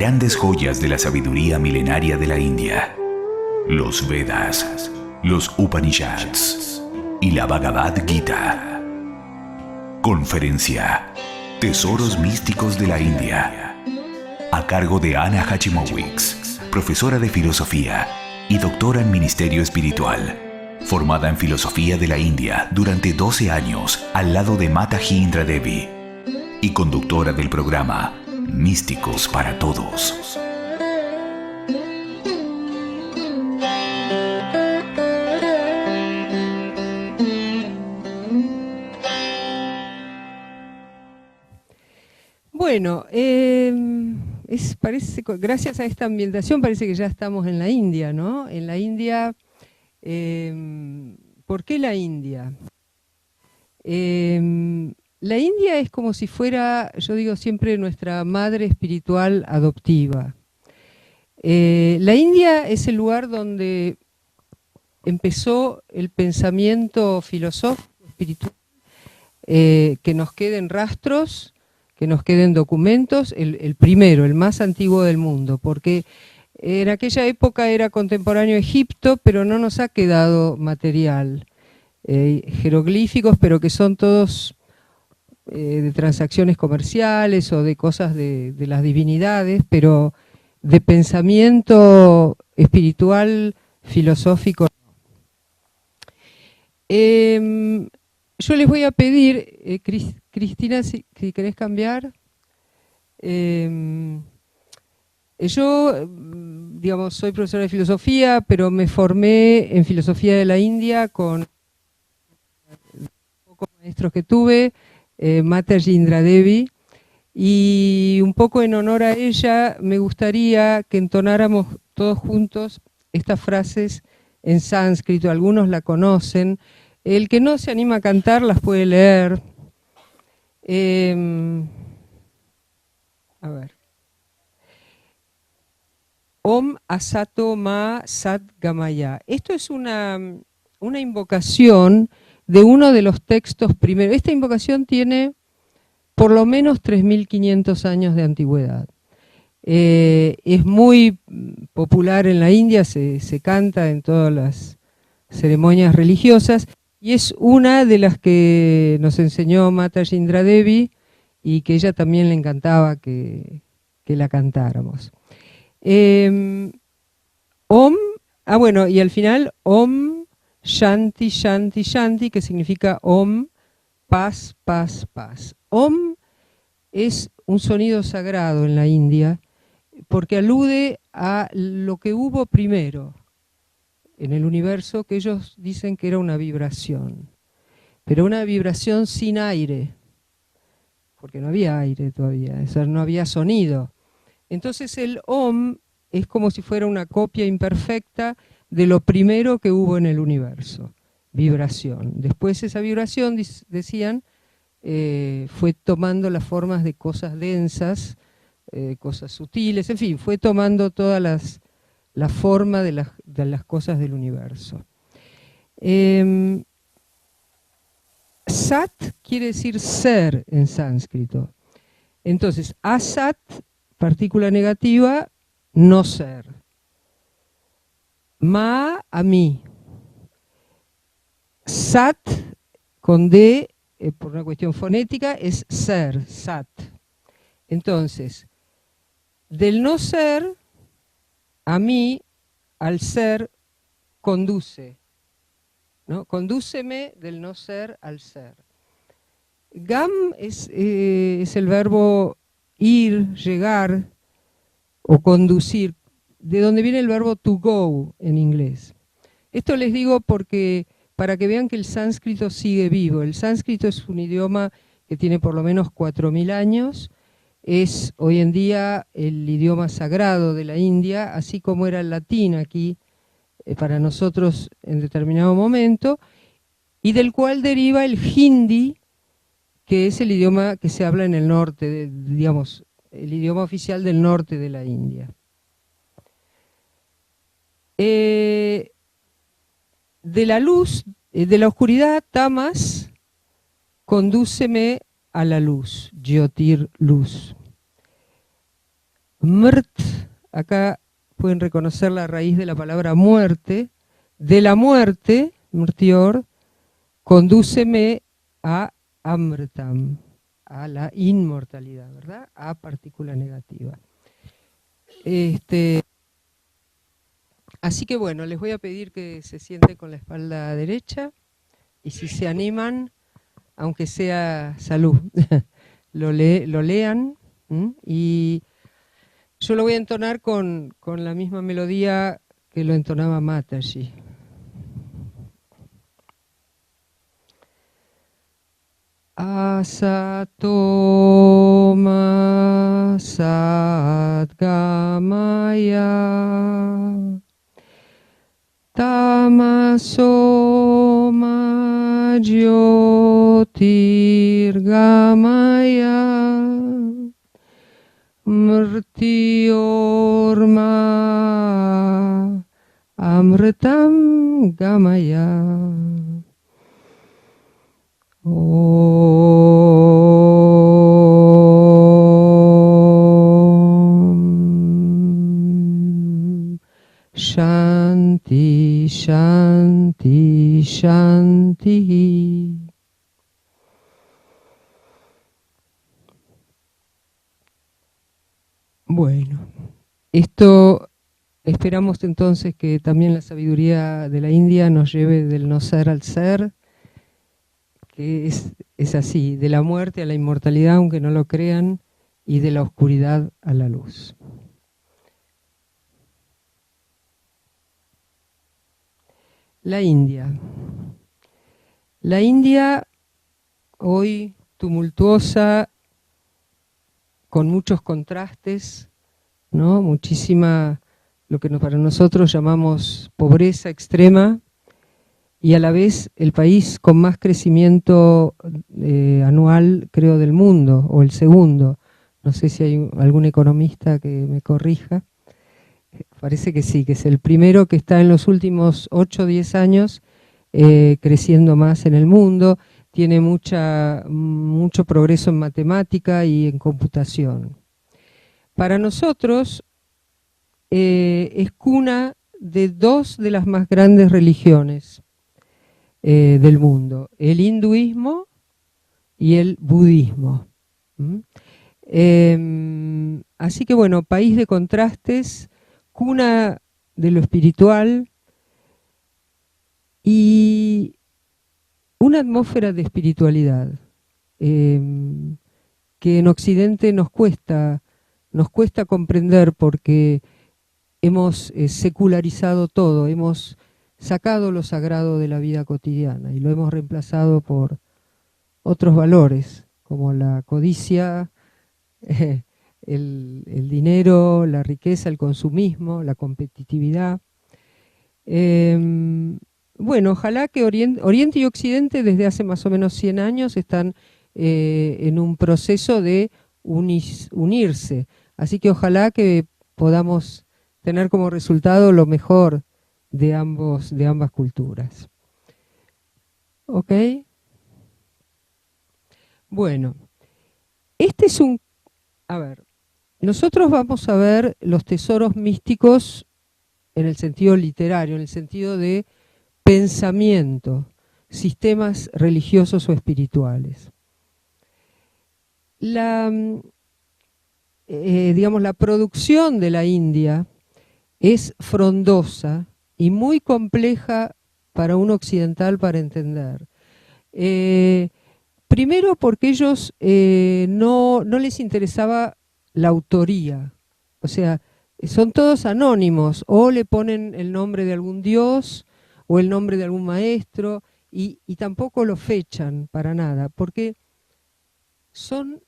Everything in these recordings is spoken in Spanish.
grandes joyas de la sabiduría milenaria de la India, los Vedas, los Upanishads y la Bhagavad Gita. Conferencia Tesoros Místicos de la India, a cargo de Anna Hachimowicz, profesora de filosofía y doctora en ministerio espiritual, formada en filosofía de la India durante 12 años al lado de Mataji Indra Devi y conductora del programa Místicos para Todos. Bueno, parece, gracias a esta ambientación parece que ya estamos en la India, ¿no? En la India, ¿por qué la India? La India es como si fuera, yo digo siempre, nuestra madre espiritual adoptiva. La India es el lugar donde empezó el pensamiento filosófico, espiritual, que nos queden rastros, que nos queden documentos, el primero, el más antiguo del mundo, porque en aquella época era contemporáneo a Egipto, pero no nos ha quedado material, jeroglíficos, pero que son todos de transacciones comerciales o de cosas de las divinidades, pero de pensamiento espiritual, filosófico. Yo les voy a pedir, Cristina, si querés cambiar. Yo, digamos, soy profesora de filosofía, pero me formé en filosofía de la India con pocos maestros que tuve, Mataji Indra Devi, y un poco en honor a ella me gustaría que entonáramos todos juntos estas frases en sánscrito. Algunos la conocen. El que no se anima a cantar las puede leer. A ver. Om Asato Ma Sat Gamaya. Esto es una invocación de uno de los textos primeros. Esta invocación tiene por lo menos 3.500 años de antigüedad. Es muy popular en la India, se canta en todas las ceremonias religiosas, y es una de las que nos enseñó Mataji Indra Devi y que ella también le encantaba que la cantáramos. Bueno, y al final Om Shanti Shanti Shanti, que significa Om, paz, paz, paz. Om es un sonido sagrado en la India porque alude a lo que hubo primero en el universo, que ellos dicen que era una vibración, pero una vibración sin aire, porque no había aire todavía, o sea, no había sonido. Entonces el Om es como si fuera una copia imperfecta de lo primero que hubo en el universo, vibración. Después esa vibración, decían, fue tomando las formas de cosas densas, cosas sutiles, en fin, fue tomando toda la forma de las cosas del universo. Sat quiere decir ser en sánscrito. Entonces, asat, partícula negativa, no ser. Ma, a mí. Sat, con D, por una cuestión fonética, es ser, sat. Entonces, del no ser, a mí, al ser, conduce, ¿no? Condúceme del no ser al ser. Gam es el verbo ir, llegar o conducir, de donde viene el verbo to go en inglés. Esto les digo porque para que vean que el sánscrito sigue vivo. El sánscrito es un idioma que tiene por lo menos 4.000 años, es hoy en día el idioma sagrado de la India, así como era el latín aquí para nosotros en determinado momento, y del cual deriva el hindi, que es el idioma que se habla en el norte, digamos, el idioma oficial del norte de la India. De la luz, de la oscuridad, tamas, condúceme a la luz, Jyotir, luz. Mrt, acá pueden reconocer la raíz de la palabra muerte. De la muerte, mrtior, condúceme a amrtam, a la inmortalidad, ¿verdad? A partícula negativa. Así que bueno, les voy a pedir que se sienten con la espalda derecha y si se animan, aunque sea salud, lo lean. Y yo lo voy a entonar con la misma melodía que lo entonaba Mataji. Asatoma Sadgamaya Tamasoma Jyotirgamaya Mrtyorma Amritam Gamaya. Om Shanti, Shanti, Shanti. Bueno, esto esperamos entonces que también la sabiduría de la India nos lleve del no ser al ser, que es así, de la muerte a la inmortalidad, aunque no lo crean, y de la oscuridad a la luz. La India. La India, hoy tumultuosa, con muchos contrastes, ¿no? Muchísima, lo que para nosotros llamamos pobreza extrema, y a la vez el país con más crecimiento anual, creo, del mundo, o el segundo. No sé si hay algún economista que me corrija. Parece que sí, que es el primero que está en los últimos 8 o 10 años creciendo más en el mundo. Tiene mucho progreso en matemática y en computación. Para nosotros es cuna de 2 de las más grandes religiones del mundo, el hinduismo y el budismo. Así que bueno, país de contrastes, cuna de lo espiritual y una atmósfera de espiritualidad que en Occidente nos cuesta comprender porque hemos secularizado todo, hemos sacado lo sagrado de la vida cotidiana y lo hemos reemplazado por otros valores como la codicia, el dinero, la riqueza, el consumismo, la competitividad. Bueno, ojalá que Oriente y Occidente desde hace más o menos 100 años están en un proceso de unirse. Así que ojalá que podamos tener como resultado lo mejor de ambas culturas. ¿Ok? Bueno, este es nosotros vamos a ver los tesoros místicos en el sentido literario, en el sentido de pensamiento, sistemas religiosos o espirituales. Digamos, la producción de la India es frondosa y muy compleja para un occidental para entender. Primero porque ellos no les interesaba la autoría, o sea, son todos anónimos, o le ponen el nombre de algún dios o el nombre de algún maestro, y tampoco lo fechan para nada, porque son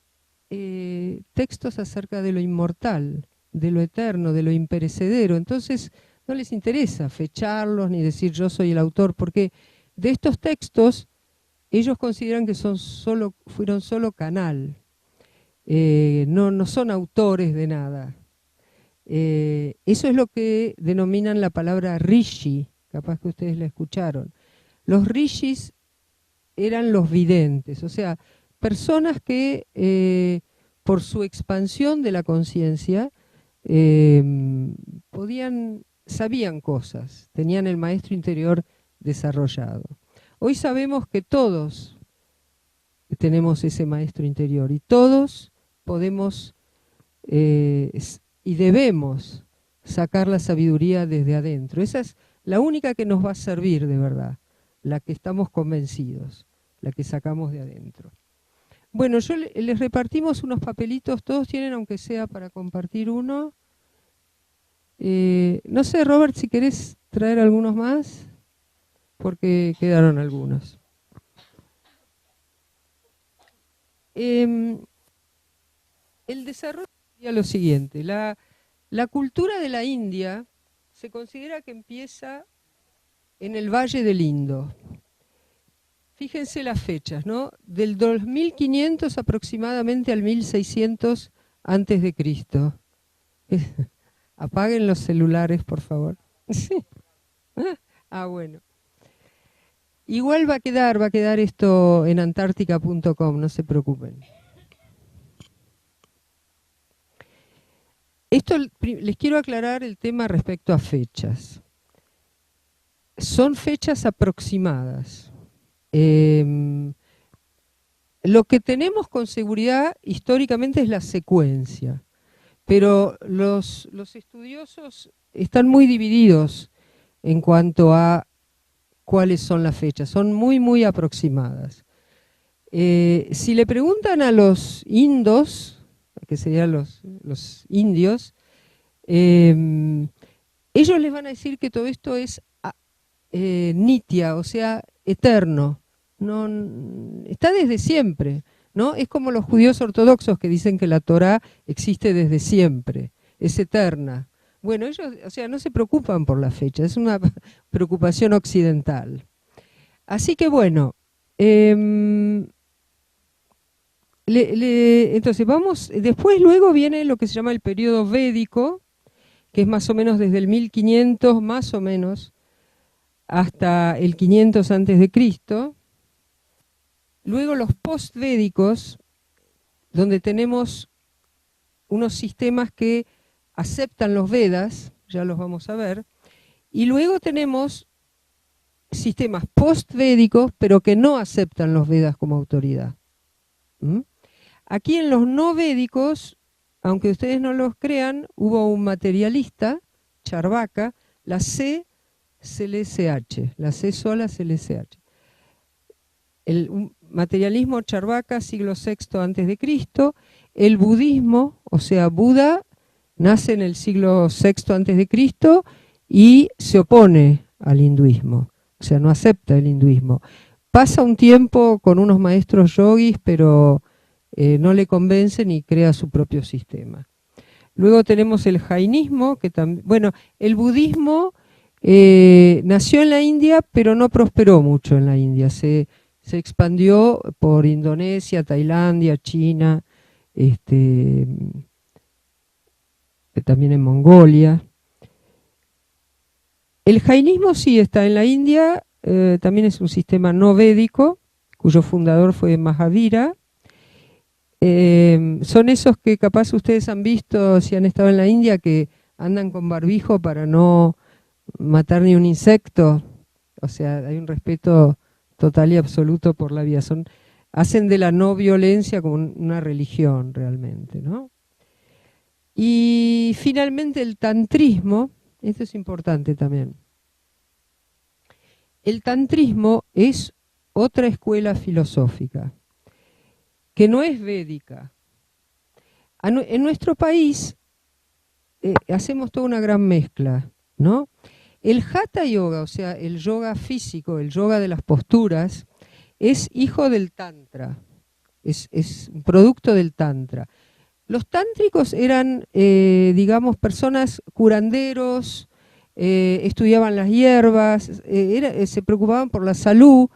textos acerca de lo inmortal, de lo eterno, de lo imperecedero. Entonces no les interesa fecharlos ni decir yo soy el autor, porque de estos textos ellos consideran que fueron solo canal, no son autores de nada. Eso es lo que denominan la palabra rishi, capaz que ustedes la escucharon. Los rishis eran los videntes, o sea, personas que por su expansión de la conciencia sabían cosas, tenían el maestro interior desarrollado. Hoy sabemos que todos tenemos ese maestro interior y todos podemos y debemos sacar la sabiduría desde adentro. Esa es la única que nos va a servir de verdad, la que estamos convencidos, la que sacamos de adentro. Bueno, les repartimos unos papelitos, todos tienen aunque sea para compartir uno. No sé, Robert, si querés traer algunos más, porque quedaron algunos. El desarrollo sería lo siguiente. La cultura de la India se considera que empieza en el Valle del Indo. Fíjense las fechas, ¿no? Del 2500 aproximadamente al 1600 antes de Cristo. Apaguen los celulares, por favor. Sí. Bueno. Igual va a quedar esto en antártica.com, no se preocupen. Les quiero aclarar el tema respecto a fechas. Son fechas aproximadas. Lo que tenemos con seguridad históricamente es la secuencia, pero los estudiosos están muy divididos en cuanto a cuáles son las fechas, son muy, muy aproximadas. Si le preguntan a los indos, que serían los indios, ellos les van a decir que todo esto es nitya, o sea, eterno. No, está desde siempre, ¿no? Es como los judíos ortodoxos que dicen que la Torá existe desde siempre, es eterna. Bueno, ellos, o sea, no se preocupan por la fecha, es una preocupación occidental. Así que bueno, entonces después luego viene lo que se llama el periodo védico, que es más o menos desde el 1500, más o menos, hasta el 500 antes de Cristo. Luego los postvédicos, donde tenemos unos sistemas que aceptan los Vedas, ya los vamos a ver, y luego tenemos sistemas postvédicos, pero que no aceptan los Vedas como autoridad. Aquí en los no védicos, aunque ustedes no los crean, hubo un materialista, Charvaka, la C CLSH, la C sola CLSH. El materialismo Charvaka, siglo VI antes de Cristo. El budismo, o sea, Buda, nace en el siglo VI antes de Cristo y se opone al hinduismo, o sea, no acepta el hinduismo. Pasa un tiempo con unos maestros yogis, pero no le convencen y crea su propio sistema. Luego tenemos el jainismo, que también, bueno, el budismo nació en la India, pero no prosperó mucho en la India. Se expandió por Indonesia, Tailandia, China, también en Mongolia. El jainismo sí está en la India, también es un sistema no védico, cuyo fundador fue Mahavira. Son esos que capaz ustedes han visto si han estado en la India, que andan con barbijo para no matar ni un insecto. O sea, hay un respeto total y absoluto por la vida. Hacen de la no violencia como una religión realmente, ¿no? Y finalmente el tantrismo, esto es importante también. El tantrismo es otra escuela filosófica, que no es védica. En nuestro país hacemos toda una gran mezcla, ¿no? El Hatha Yoga, o sea, el yoga físico, el yoga de las posturas, es hijo del Tantra, es un producto del Tantra. Los tántricos eran, digamos, personas curanderos, estudiaban las hierbas, se preocupaban por la salud.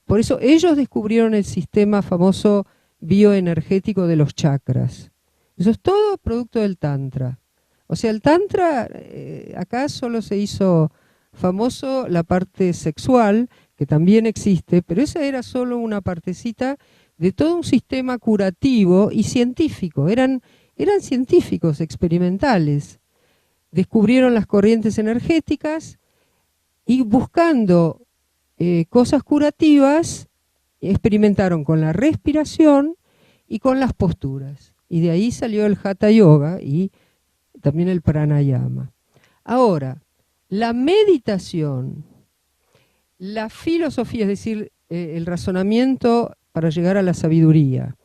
Por eso ellos descubrieron el sistema famoso bioenergético de los chakras. Eso es todo producto del Tantra. O sea, el Tantra, acá solo se hizo famoso la parte sexual, que también existe, pero esa era solo una partecita de todo un sistema curativo y científico. Eran eran científicos experimentales. Descubrieron las corrientes energéticas y buscando cosas curativas, experimentaron con la respiración y con las posturas. Y de ahí salió el Hatha Yoga y también el Pranayama. Ahora, la meditación, la filosofía, es decir, el razonamiento para llegar a la sabiduría,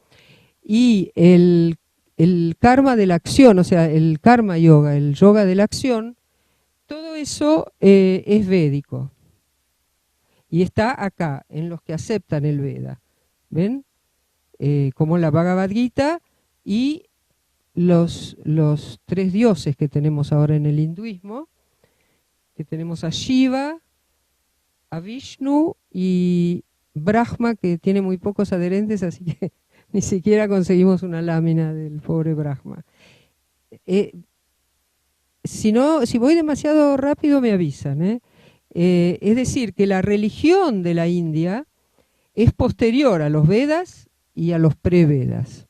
y el karma de la acción, o sea, el karma yoga, el yoga de la acción, todo eso es védico. Y está acá, en los que aceptan el Veda. ¿Ven? Como la Bhagavad Gita y los tres dioses que tenemos ahora en el hinduismo, que tenemos a Shiva, a Vishnu y Brahma, que tiene muy pocos adherentes, así que ni siquiera conseguimos una lámina del pobre Brahma. Si voy demasiado rápido me avisan. Es decir, que la religión de la India es posterior a los Vedas y a los pre-Vedas.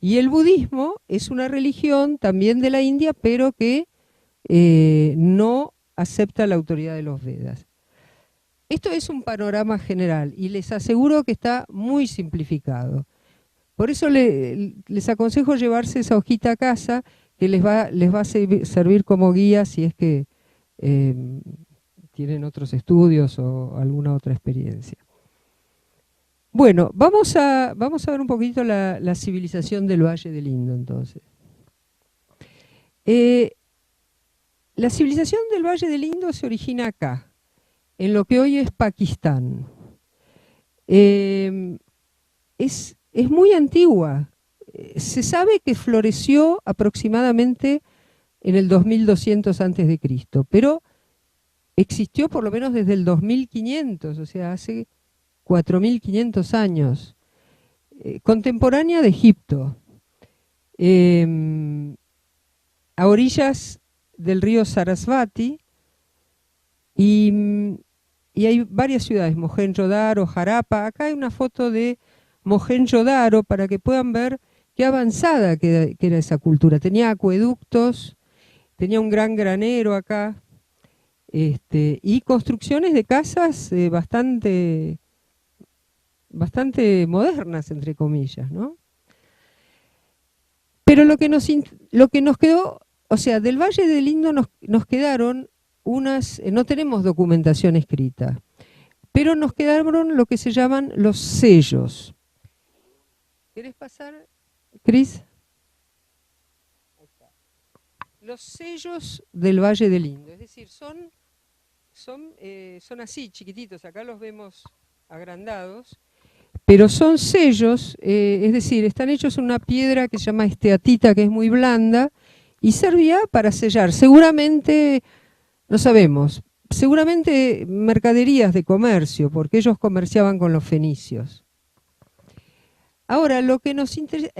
Y el budismo es una religión también de la India, pero que no acepta la autoridad de los Vedas. Esto es un panorama general y les aseguro que está muy simplificado. Por eso les aconsejo llevarse esa hojita a casa, que les va a servir como guía si es que tienen otros estudios o alguna otra experiencia. Bueno, vamos a ver un poquito la civilización del Valle del Indo, entonces. La civilización del Valle del Indo se origina acá, en lo que hoy es Pakistán. Es muy antigua. Se sabe que floreció aproximadamente en el 2200 a.C., pero existió por lo menos desde el 2500, o sea, hace 4500 años, contemporánea de Egipto, a orillas del río Sarasvati, y hay varias ciudades, Mohenjo-Daro, Harappa. Acá hay una foto de Mohenjo-Daro para que puedan ver qué avanzada que era esa cultura. Tenía acueductos, tenía un gran granero acá, y construcciones de casas bastante modernas, entre comillas, ¿no? Pero lo que nos quedó, o sea, del Valle del Indo nos quedaron no tenemos documentación escrita, pero nos quedaron lo que se llaman los sellos. ¿Querés pasar, Cris? Los sellos del Valle del Indo, es decir, son así, chiquititos, acá los vemos agrandados, pero son sellos, es decir, están hechos en una piedra que se llama esteatita, que es muy blanda, y servía para sellar, seguramente, no sabemos, seguramente mercaderías de comercio, porque ellos comerciaban con los fenicios. Ahora, lo que nos interesa,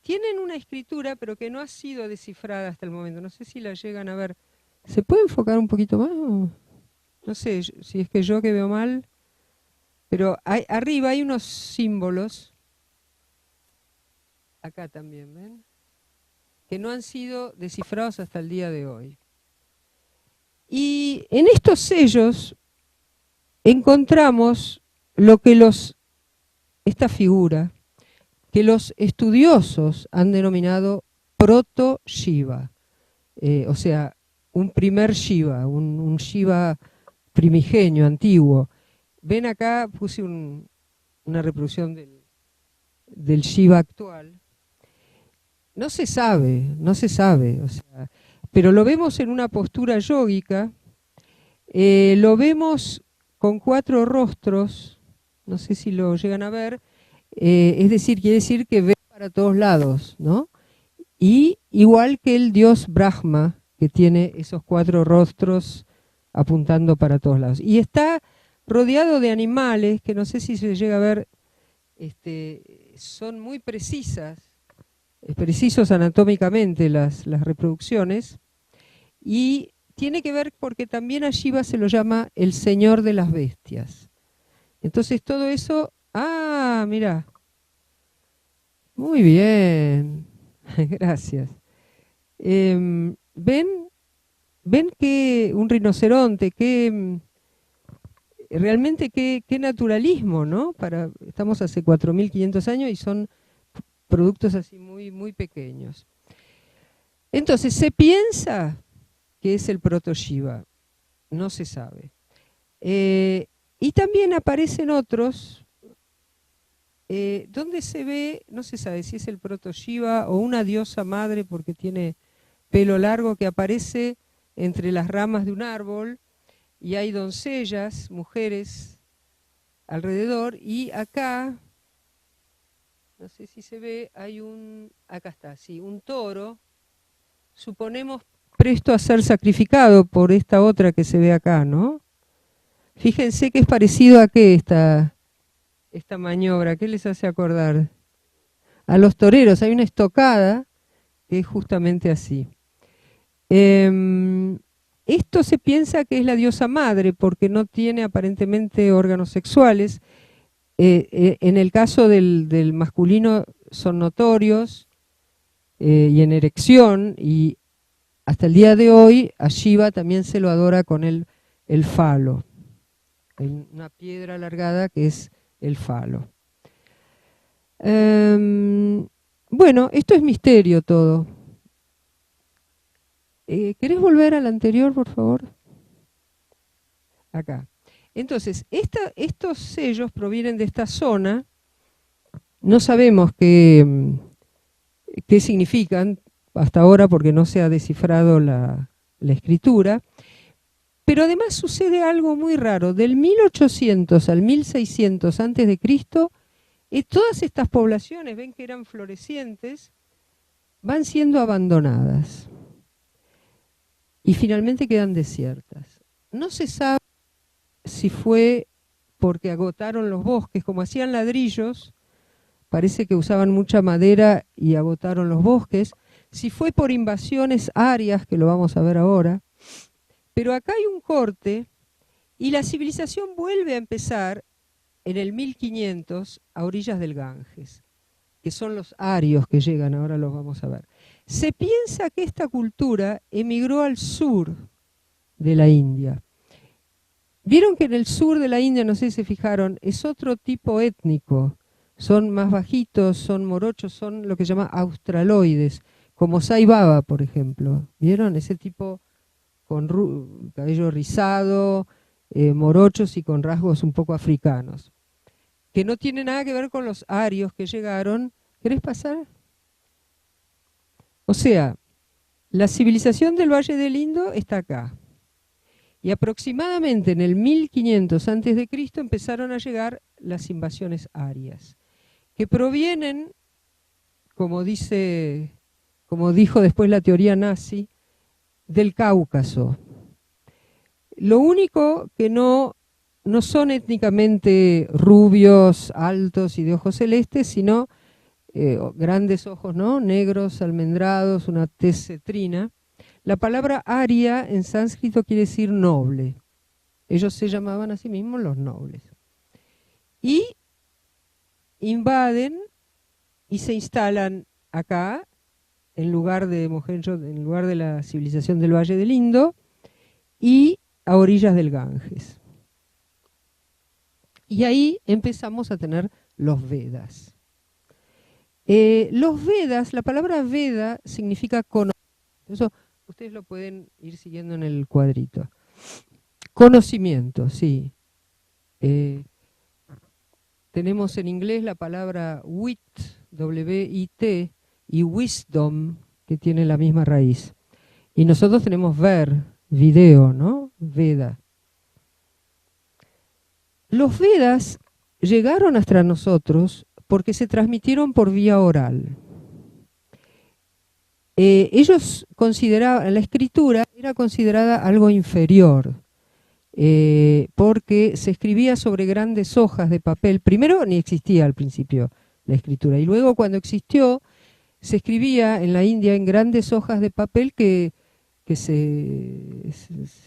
tienen una escritura, pero que no ha sido descifrada hasta el momento. No sé si la llegan a ver. ¿Se puede enfocar un poquito más? No sé si es que yo que veo mal, pero arriba hay unos símbolos, acá también, ¿ven? Que no han sido descifrados hasta el día de hoy. Y en estos sellos encontramos lo que esta figura, que los estudiosos han denominado proto-Shiva, o sea, un primer Shiva, un Shiva primigenio, antiguo. Ven acá, puse una reproducción del Shiva actual. No se sabe, o sea, pero lo vemos en una postura yógica, lo vemos con 4 rostros, no sé si lo llegan a ver, es decir, quiere decir que ve para todos lados, ¿no? Y igual que el dios Brahma, que tiene esos 4 rostros apuntando para todos lados. Y está rodeado de animales, que no sé si se llega a ver, son muy precisos anatómicamente las reproducciones, y tiene que ver porque también a Shiva se lo llama el señor de las bestias. Entonces todo eso, mirá, Muy bien, gracias. ¿Ven? ¿Ven que un rinoceronte, realmente qué naturalismo, ¿no? Estamos hace 4.500 años y son productos así muy, muy pequeños. Entonces, se piensa que es el proto-Shiva, no se sabe. Y también aparecen otros, donde se ve, no se sabe si es el proto-Shiva o una diosa madre porque tiene pelo largo que aparece entre las ramas de un árbol y hay doncellas, mujeres alrededor, y acá, no sé si se ve, hay acá está, sí, un toro, suponemos presto a ser sacrificado por esta otra que se ve acá, ¿no? Fíjense que es parecido a qué esta maniobra, ¿qué les hace acordar? A los toreros, hay una estocada que es justamente así. Esto se piensa que es la diosa madre porque no tiene aparentemente órganos sexuales. En el caso del masculino son notorios y en erección, y hasta el día de hoy a Shiva también se lo adora con el falo. Hay una piedra alargada que es el falo. Bueno, esto es misterio todo. ¿Querés volver al anterior, por favor? Acá. Entonces, estos sellos provienen de esta zona. No sabemos qué significan hasta ahora porque no se ha descifrado la escritura. Pero además sucede algo muy raro. Del 1800 al 1600 antes de Cristo, todas estas poblaciones, ven que eran florecientes, van siendo abandonadas y finalmente quedan desiertas. No se sabe si fue porque agotaron los bosques, como hacían ladrillos, parece que usaban mucha madera y agotaron los bosques, si fue por invasiones arias, que lo vamos a ver ahora, pero acá hay un corte y la civilización vuelve a empezar en el 1500 a orillas del Ganges, que son los arios que llegan, ahora los vamos a ver. Se piensa que esta cultura emigró al sur de la India. Vieron que en el sur de la India, no sé si se fijaron, es otro tipo étnico. Son más bajitos, son morochos, son lo que se llama australoides, como Sai Baba, por ejemplo. ¿Vieron? Ese tipo con cabello rizado, morochos y con rasgos un poco africanos. Que no tiene nada que ver con los arios que llegaron. ¿Querés pasar? O sea, la civilización del Valle del Indo está acá. Y aproximadamente en el 1500 a.C. empezaron a llegar las invasiones arias, que provienen, como dijo después la teoría nazi, del Cáucaso. Lo único que no son étnicamente rubios, altos y de ojos celestes, sino grandes ojos, ¿no? Negros, almendrados, una tez cetrina. La palabra aria en sánscrito quiere decir noble. Ellos se llamaban a sí mismos los nobles. Y invaden y se instalan acá, en lugar de Mohenjo-Daro, en lugar de la civilización del Valle del Indo, y a orillas del Ganges. Y ahí empezamos a tener los Vedas. Los Vedas, la palabra Veda significa conocimiento. Eso ustedes lo pueden ir siguiendo en el cuadrito. Conocimiento, sí. Tenemos en inglés la palabra wit, W-I-T, y wisdom, que tiene la misma raíz. Y nosotros tenemos ver, video, ¿no? Veda. Los Vedas llegaron hasta nosotros porque se transmitieron por vía oral. Ellos consideraban, la escritura era considerada algo inferior, porque se escribía sobre grandes hojas de papel. Primero ni existía al principio la escritura, y luego cuando existió, se escribía en la India en grandes hojas de papel que se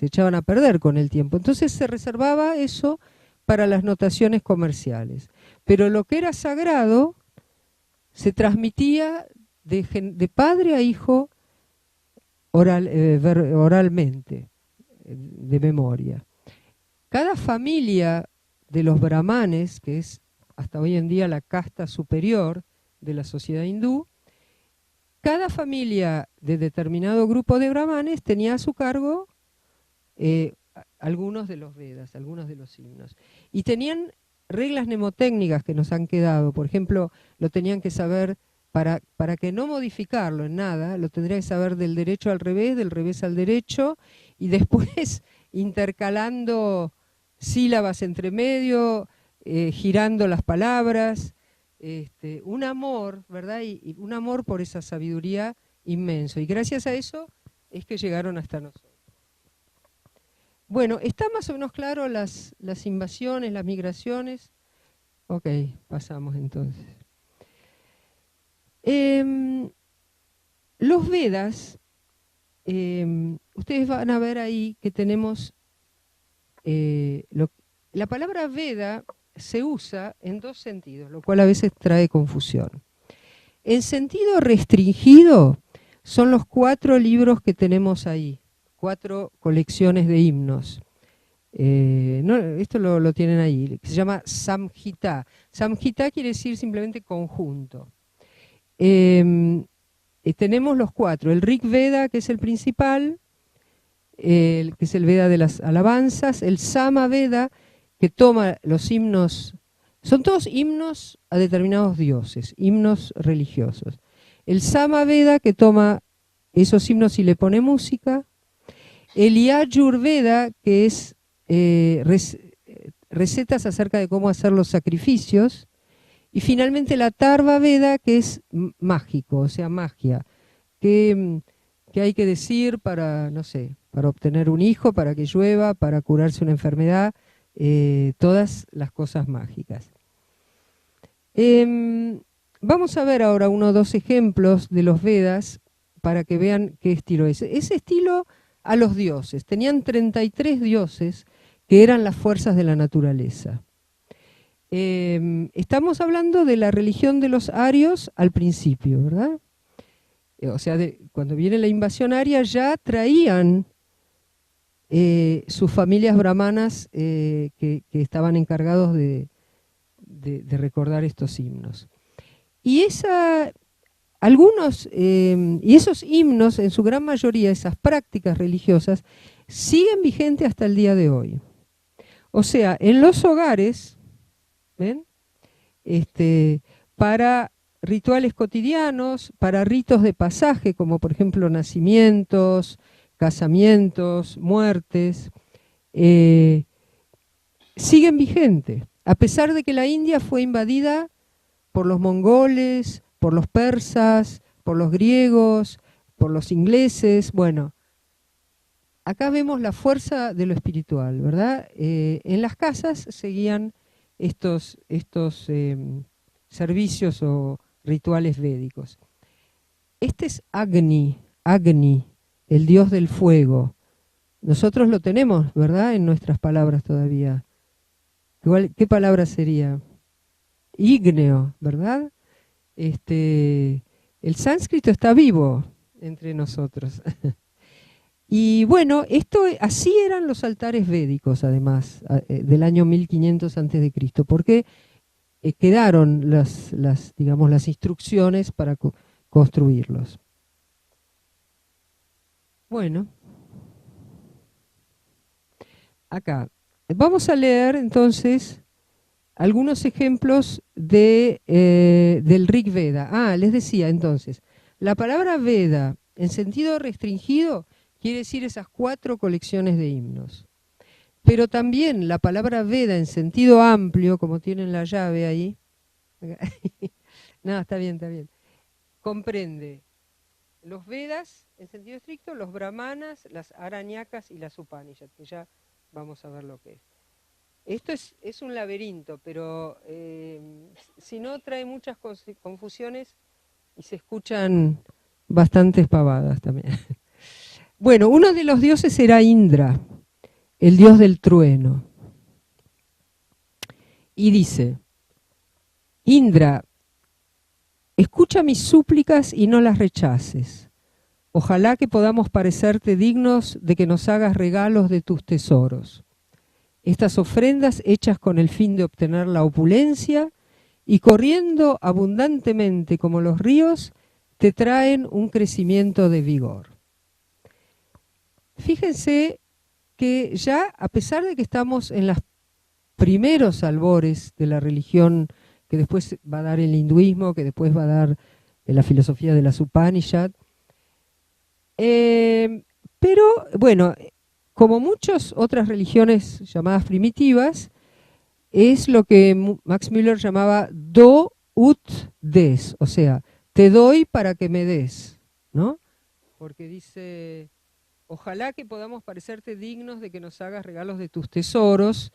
echaban a perder con el tiempo. Entonces se reservaba eso para las notaciones comerciales. Pero lo que era sagrado se transmitía de padre a hijo oralmente, de memoria. Cada familia de los brahmanes, que es hasta hoy en día la casta superior de la sociedad hindú, cada familia de determinado grupo de brahmanes tenía a su cargo algunos de los Vedas, algunos de los himnos. Y tenían reglas mnemotécnicas que nos han quedado. Por ejemplo, lo tenían que saber, para que no modificarlo en nada, lo tendría que saber del derecho al revés, del revés al derecho, y después intercalando sílabas entre medio, girando las palabras, un amor, ¿verdad? Y un amor por esa sabiduría inmenso. Y gracias a eso es que llegaron hasta nosotros. Bueno, ¿está más o menos claro las invasiones, las migraciones? Ok, pasamos entonces. Los Vedas, ustedes van a ver ahí que tenemos, la palabra Veda se usa en dos sentidos, lo cual a veces trae confusión. En sentido restringido son los 4 libros que tenemos ahí, 4 colecciones de himnos. Esto lo tienen ahí, que se llama Samhita. Samhita quiere decir simplemente conjunto. Tenemos los 4, el Rig Veda, que es el principal, que es el Veda de las alabanzas, el Sama Veda, que toma los himnos, son todos himnos a determinados dioses, himnos religiosos. El Sama Veda, que toma esos himnos y le pone música. El Yajur Veda, que es recetas acerca de cómo hacer los sacrificios. Y finalmente la Tarva Veda, que es mágico, o sea, magia. Que hay que decir para, no sé, para obtener un hijo, para que llueva, para curarse una enfermedad, todas las cosas mágicas. Vamos a ver ahora 1 o 2 ejemplos de los Vedas para que vean qué estilo es. Ese estilo a los dioses. Tenían 33 dioses que eran las fuerzas de la naturaleza. Estamos hablando de la religión de los arios al principio, ¿verdad? O sea, cuando viene la invasión aria ya traían sus familias brahmanas que estaban encargados de recordar estos himnos. Y y esos himnos, en su gran mayoría, esas prácticas religiosas, siguen vigentes hasta el día de hoy. O sea, en los hogares, ¿ven? Para rituales cotidianos, para ritos de pasaje, como por ejemplo nacimientos, casamientos, muertes, siguen vigentes, a pesar de que la India fue invadida por los mongoles, por los persas, por los griegos, por los ingleses. Bueno, acá vemos la fuerza de lo espiritual, ¿verdad? En las casas seguían estos servicios o rituales védicos. Este es Agni, el dios del fuego. Nosotros lo tenemos, ¿verdad?, en nuestras palabras todavía. ¿Qué palabra sería? Ígneo, ¿verdad? El sánscrito está vivo entre nosotros. Y bueno, así eran los altares védicos, además, del año 1500 a.C., porque quedaron las instrucciones para construirlos. Bueno, acá. Vamos a leer entonces algunos ejemplos del Rig Veda. Les decía entonces, la palabra Veda en sentido restringido quiere decir esas 4 colecciones de himnos. Pero también la palabra Veda en sentido amplio, como tienen la llave ahí, no, está bien, comprende los Vedas en sentido estricto, los Brahmanas, las Aranyakas y las Upanishads, que ya vamos a ver lo que es. Esto es un laberinto, pero si no trae muchas confusiones y se escuchan bastantes pavadas también. Bueno, uno de los dioses era Indra, el dios del trueno. Y dice, Indra, escucha mis súplicas y no las rechaces. Ojalá que podamos parecerte dignos de que nos hagas regalos de tus tesoros. Estas ofrendas hechas con el fin de obtener la opulencia y corriendo abundantemente como los ríos, te traen un crecimiento de vigor. Fíjense que ya, a pesar de que estamos en los primeros albores de la religión que después va a dar el hinduismo, que después va a dar la filosofía de las Upanishad, pero bueno, como muchas otras religiones llamadas primitivas, es lo que Max Müller llamaba do ut des, o sea, te doy para que me des, ¿no? Porque dice, ojalá que podamos parecerte dignos de que nos hagas regalos de tus tesoros.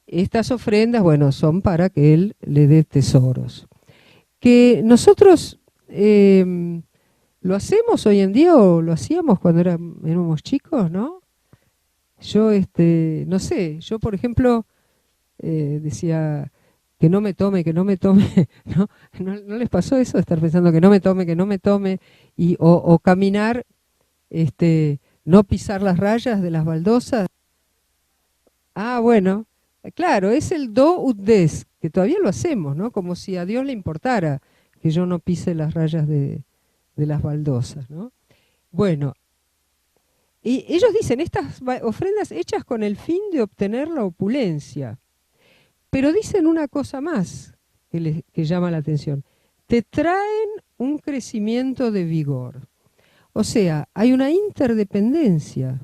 Estas ofrendas, bueno, son para que él le dé tesoros. Que nosotros lo hacemos hoy en día o lo hacíamos cuando éramos chicos, ¿no? Yo, no sé, yo por ejemplo decía que no me tome, ¿no? ¿No les pasó eso de estar pensando que no me tome, o caminar, no pisar las rayas de las baldosas? Ah, bueno, claro, es el do ut des, que todavía lo hacemos, ¿no? Como si a Dios le importara que yo no pise las rayas de las baldosas, ¿no? Bueno, y ellos dicen, estas ofrendas hechas con el fin de obtener la opulencia. Pero dicen una cosa más que llama la atención. Te traen un crecimiento de vigor. O sea, hay una interdependencia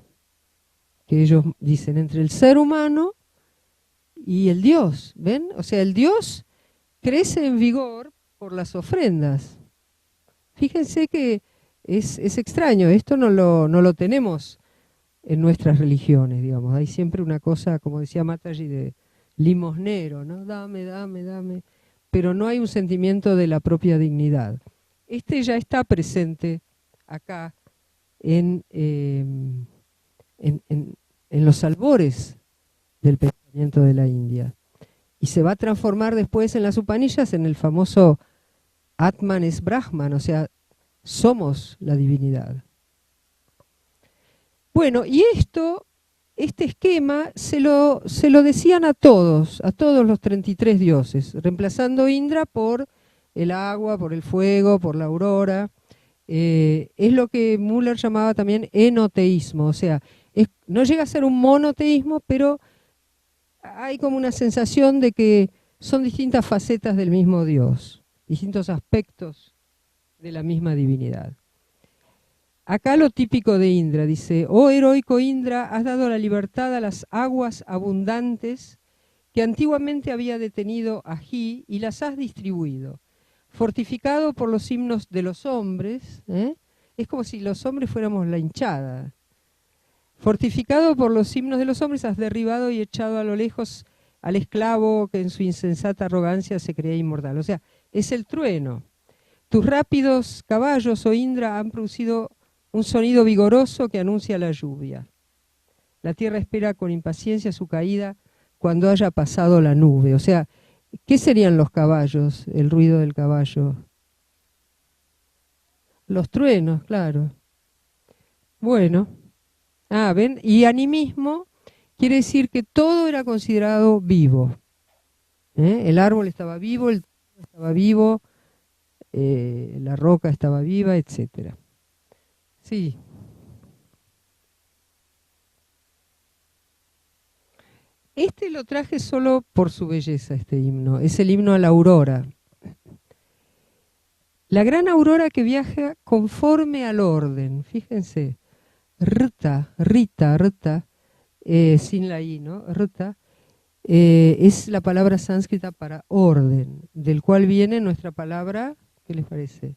que ellos dicen entre el ser humano y el Dios. ¿Ven? O sea, el Dios crece en vigor por las ofrendas. Fíjense que es extraño. Esto no lo tenemos en nuestras religiones, digamos. Hay siempre una cosa, como decía Mataji, de limosnero, ¿no? Dame, pero no hay un sentimiento de la propia dignidad. Ya está presente acá en los albores del pensamiento de la India. Y se va a transformar después en las Upanishads en el famoso Atman es Brahman, o sea, somos la divinidad. Bueno, y este esquema se lo decían a todos los 33 dioses, reemplazando Indra por el agua, por el fuego, por la aurora. Es lo que Müller llamaba también enoteísmo, o sea, no llega a ser un monoteísmo, pero hay como una sensación de que son distintas facetas del mismo Dios, distintos aspectos de la misma divinidad. Acá lo típico de Indra, dice, oh heroico Indra, has dado la libertad a las aguas abundantes que antiguamente había detenido Ají y las has distribuido. Fortificado por los himnos de los hombres, es como si los hombres fuéramos la hinchada. Fortificado por los himnos de los hombres, has derribado y echado a lo lejos al esclavo que en su insensata arrogancia se creía inmortal. O sea, es el trueno. Tus rápidos caballos, oh Indra, han producido un sonido vigoroso que anuncia la lluvia. La tierra espera con impaciencia su caída cuando haya pasado la nube. O sea, ¿qué serían los caballos, el ruido del caballo? Los truenos, claro. Bueno, ¿ven? Y animismo quiere decir que todo era considerado vivo. El árbol estaba vivo, el trueno estaba vivo, la roca estaba viva, etcétera. Sí. Lo traje solo por su belleza, este himno. Es el himno a la aurora. La gran aurora que viaja conforme al orden. Fíjense. Rita, sin la I, ¿no? Rita, es la palabra sánscrita para orden, del cual viene nuestra palabra, ¿qué les parece?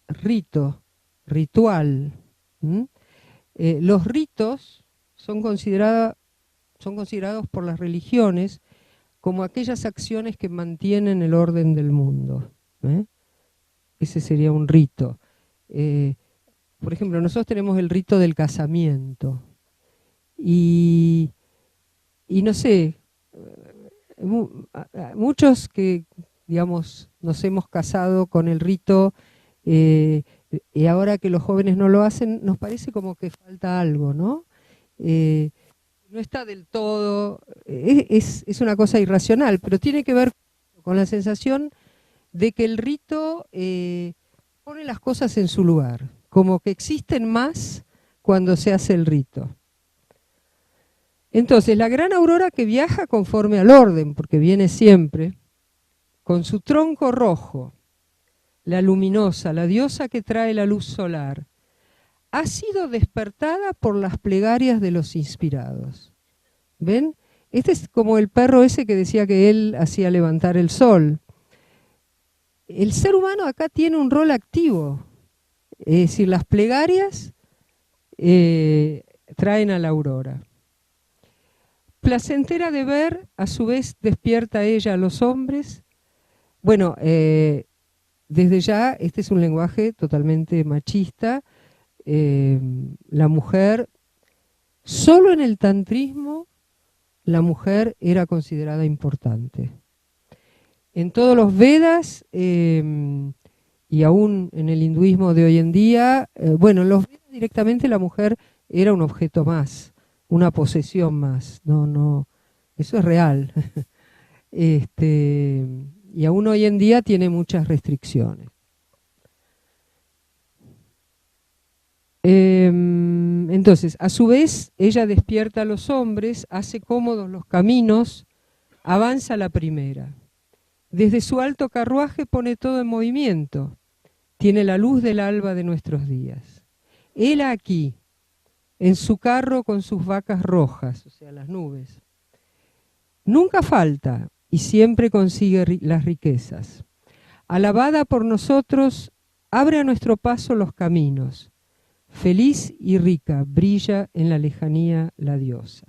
Rito, ritual. Los ritos son considerados por las religiones como aquellas acciones que mantienen el orden del mundo. Ese sería un rito. Por ejemplo, nosotros tenemos el rito del casamiento. Y no sé, muchos que digamos, nos hemos casado con el rito y ahora que los jóvenes no lo hacen, nos parece como que falta algo, ¿no? No está del todo, es una cosa irracional, pero tiene que ver con la sensación de que el rito pone las cosas en su lugar, como que existen más cuando se hace el rito. Entonces, la gran aurora que viaja conforme al orden, porque viene siempre, con su tronco rojo, la luminosa, la diosa que trae la luz solar, ha sido despertada por las plegarias de los inspirados. ¿Ven? Este es como el perro ese que decía que él hacía levantar el sol. El ser humano acá tiene un rol activo, es decir, las plegarias traen a la aurora. Placentera de ver, a su vez despierta ella a los hombres. Bueno, desde ya este es un lenguaje totalmente machista. La mujer, solo en el tantrismo, la mujer era considerada importante. En todos los Vedas y aún en el hinduismo de hoy en día, bueno, en los Vedas directamente la mujer era un objeto más, una posesión más. No, eso es real. Y aún hoy en día tiene muchas restricciones. Entonces, a su vez, ella despierta a los hombres, hace cómodos los caminos, avanza la primera. Desde su alto carruaje pone todo en movimiento, tiene la luz del alba de nuestros días. Él aquí, en su carro con sus vacas rojas, o sea, las nubes. Nunca falta y siempre consigue las riquezas. Alabada por nosotros, abre a nuestro paso los caminos. Feliz y rica brilla en la lejanía la diosa.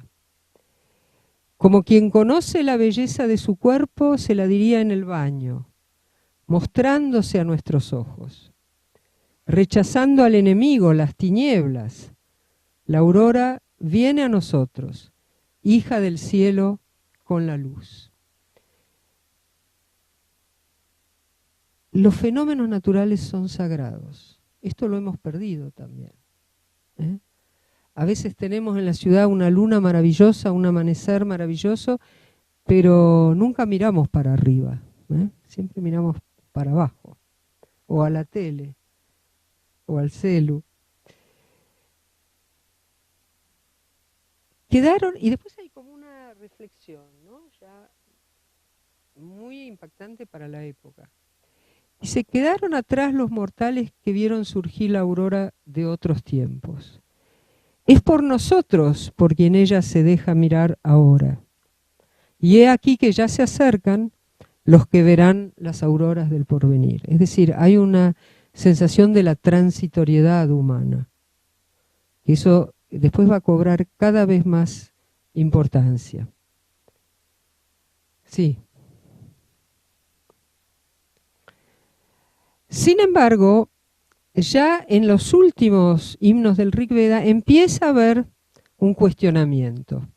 Como quien conoce la belleza de su cuerpo, se la diría en el baño, mostrándose a nuestros ojos. Rechazando al enemigo, las tinieblas, la aurora viene a nosotros, hija del cielo con la luz. Los fenómenos naturales son sagrados. Esto lo hemos perdido también. A veces tenemos en la ciudad una luna maravillosa, un amanecer maravilloso, pero nunca miramos para arriba. Siempre miramos para abajo, o a la tele, o al celu. Quedaron, y después hay como una reflexión, ¿no? Ya muy impactante para la época. Dice, quedaron atrás los mortales que vieron surgir la aurora de otros tiempos. Es por nosotros por quien ella se deja mirar ahora. Y he aquí que ya se acercan los que verán las auroras del porvenir. Es decir, hay una sensación de la transitoriedad humana. Y eso después va a cobrar cada vez más importancia. Sí. Sin embargo, ya en los últimos himnos del Rig Veda empieza a haber un cuestionamiento.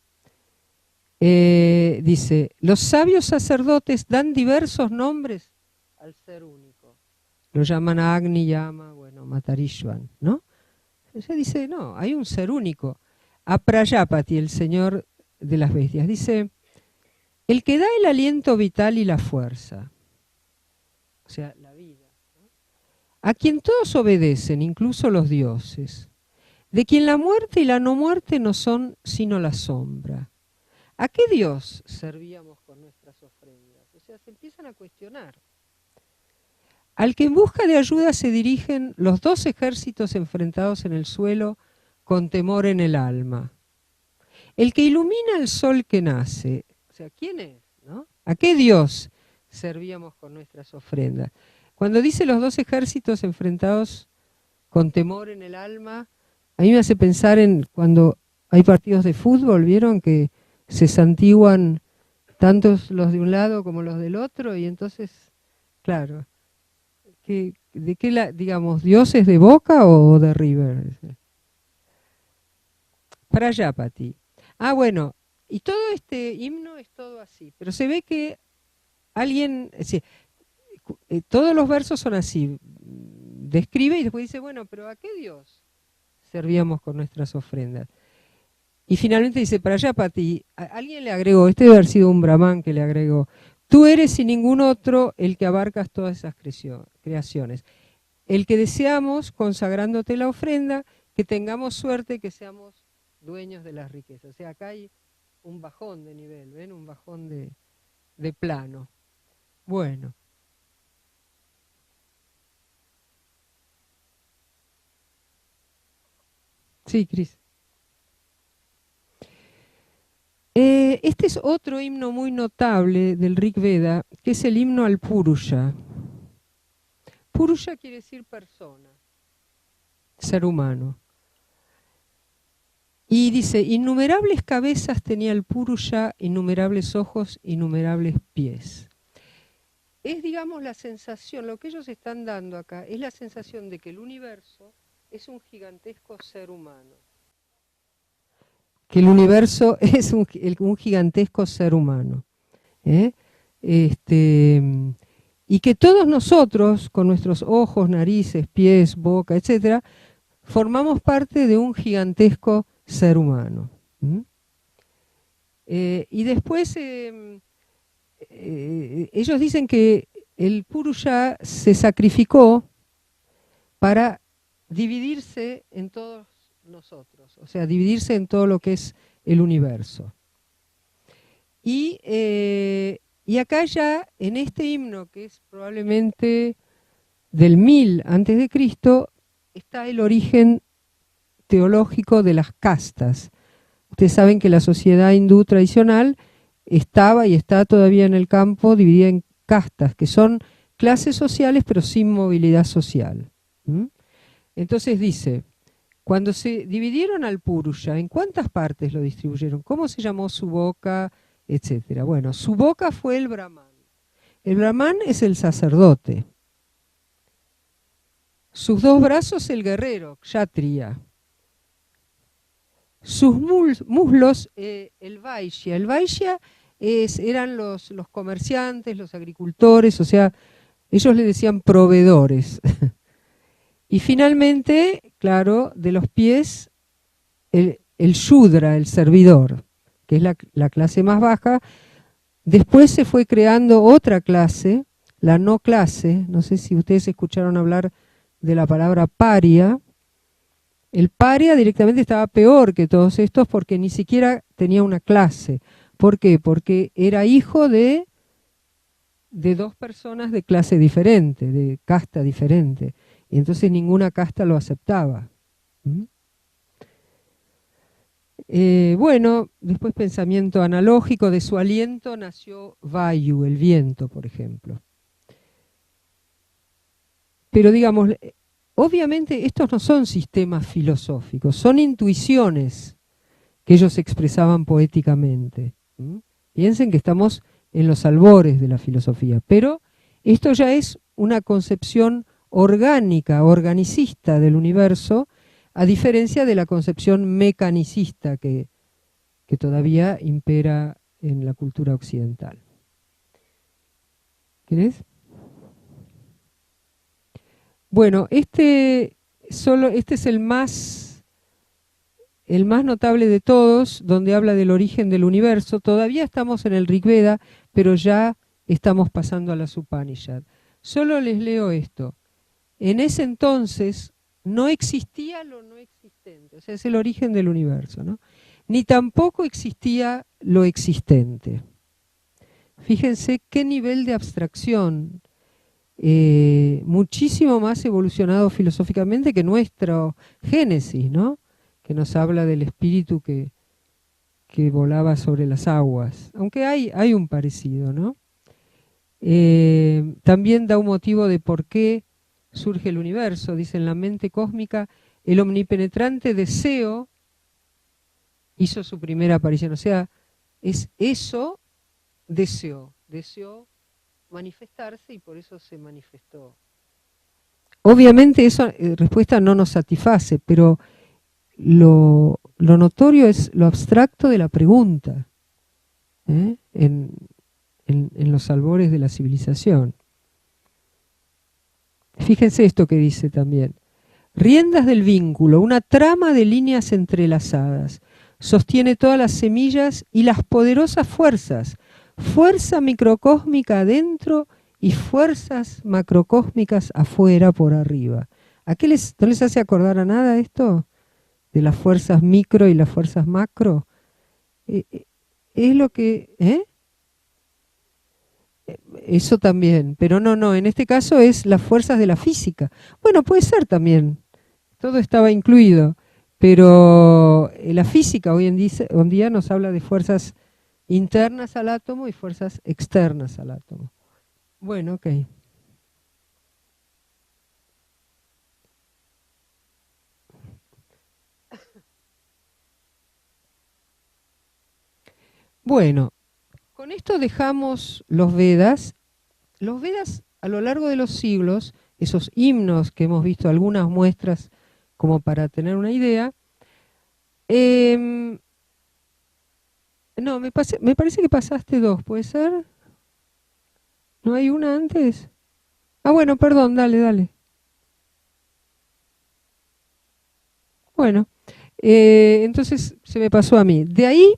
Dice, los sabios sacerdotes dan diversos nombres al ser único. Lo llaman Agni, Yama, bueno, Matarishvan, ¿no? Ella dice, no, hay un ser único. A Prayapati, el señor de las bestias, dice, el que da el aliento vital y la fuerza, o sea, la vida, ¿no? A quien todos obedecen, incluso los dioses, de quien la muerte y la no muerte no son sino la sombra. ¿A qué Dios servíamos con nuestras ofrendas? O sea, se empiezan a cuestionar. Al que en busca de ayuda se dirigen los dos ejércitos enfrentados en el suelo con temor en el alma. El que ilumina el sol que nace, o sea, ¿quién es? ¿No? ¿A qué Dios servíamos con nuestras ofrendas? Cuando dice los dos ejércitos enfrentados con temor en el alma, a mí me hace pensar en cuando hay partidos de fútbol, ¿vieron? Que se santiguan tantos los de un lado como los del otro, y entonces, claro, ¿de qué digamos, Dios es de Boca o de River? Prayapati. Ah, bueno, y todo este himno es todo así, pero se ve que alguien, todos los versos son así, describe y después dice, bueno, pero ¿a qué Dios servíamos con nuestras ofrendas? Y finalmente dice, para allá, para ti, alguien le agregó, este debe haber sido un brahman que le agregó, tú eres y ningún otro el que abarcas todas esas creaciones. El que deseamos, consagrándote la ofrenda, que tengamos suerte, que seamos dueños de las riquezas. O sea, acá hay un bajón de nivel, ¿ven? Un bajón de plano. Bueno. Sí, Cris. Este es otro himno muy notable del Rig Veda, que es el himno al Purusha. Purusha quiere decir persona, ser humano. Y dice, innumerables cabezas tenía el Purusha, innumerables ojos, innumerables pies. Es, digamos, la sensación, lo que ellos están dando acá, es la sensación de que el universo es un gigantesco ser humano. Que el universo es un gigantesco ser humano. Y que todos nosotros, con nuestros ojos, narices, pies, boca, etc., formamos parte de un gigantesco ser humano. Y después ellos dicen que el Purusha se sacrificó para dividirse en todos nosotros, o sea, dividirse en todo lo que es el universo. Y acá ya, en este himno, que es probablemente del 1000 antes de Cristo, está el origen teológico de las castas. Ustedes saben que la sociedad hindú tradicional estaba y está todavía en el campo dividida en castas, que son clases sociales pero sin movilidad social. Entonces dice, cuando se dividieron al Purusha, ¿en cuántas partes lo distribuyeron? ¿Cómo se llamó su boca? Etcétera. Bueno, su boca fue el Brahman. El Brahman es el sacerdote. Sus dos brazos el guerrero, Kshatriya. Sus muslos el Vaishya. El Vaishya eran los comerciantes, los agricultores, o sea, ellos le decían proveedores. Y finalmente, claro, de los pies, el Shudra, el servidor, que es la clase más baja. Después se fue creando otra clase, la no clase. No sé si ustedes escucharon hablar de la palabra paria. El paria directamente estaba peor que todos estos porque ni siquiera tenía una clase. ¿Por qué? Porque era hijo de dos personas de clase diferente, de casta diferente. Y entonces ninguna casta lo aceptaba. Bueno, después pensamiento analógico, de su aliento nació Vayu, el viento, por ejemplo. Pero digamos, obviamente estos no son sistemas filosóficos, son intuiciones que ellos expresaban poéticamente. Piensen que estamos en los albores de la filosofía, pero esto ya es una concepción orgánica, organicista del universo, a diferencia de la concepción mecanicista que todavía impera en la cultura occidental. ¿Querés? Bueno, este es el más notable de todos, donde habla del origen del universo. Todavía estamos en el Rig Veda, pero ya estamos pasando a las Upanishad. Solo les leo esto. En ese entonces no existía lo no existente, o sea, es el origen del universo, ¿no? Ni tampoco existía lo existente. Fíjense qué nivel de abstracción, muchísimo más evolucionado filosóficamente que nuestro Génesis, ¿no? Que nos habla del espíritu que volaba sobre las aguas, aunque hay un parecido, ¿no? También da un motivo de por qué surge el universo. Dice, en la mente cósmica, el omnipenetrante deseo hizo su primera aparición. O sea, deseó manifestarse y por eso se manifestó. Obviamente esa respuesta no nos satisface, pero lo notorio es lo abstracto de la pregunta, en los albores de la civilización. fíjense esto que dice también. Riendas del vínculo, una trama de líneas entrelazadas. Sostiene todas las semillas y las poderosas fuerzas. Fuerza microcósmica adentro y fuerzas macrocósmicas afuera por arriba. ¿No les hace acordar a nada esto? De las fuerzas micro y las fuerzas macro. Es lo que... Eso también, pero no, en este caso es las fuerzas de la física. Bueno, puede ser también, todo estaba incluido, pero la física hoy en día nos habla de fuerzas internas al átomo y fuerzas externas al átomo. Bueno, ok. Bueno, con esto dejamos los Vedas. Los Vedas a lo largo de los siglos, esos himnos que hemos visto algunas muestras como para tener una idea, no, me parece que pasaste dos, ¿puede ser? ¿No hay una antes? Ah, bueno, perdón, dale. Bueno, entonces se me pasó a mí. De ahí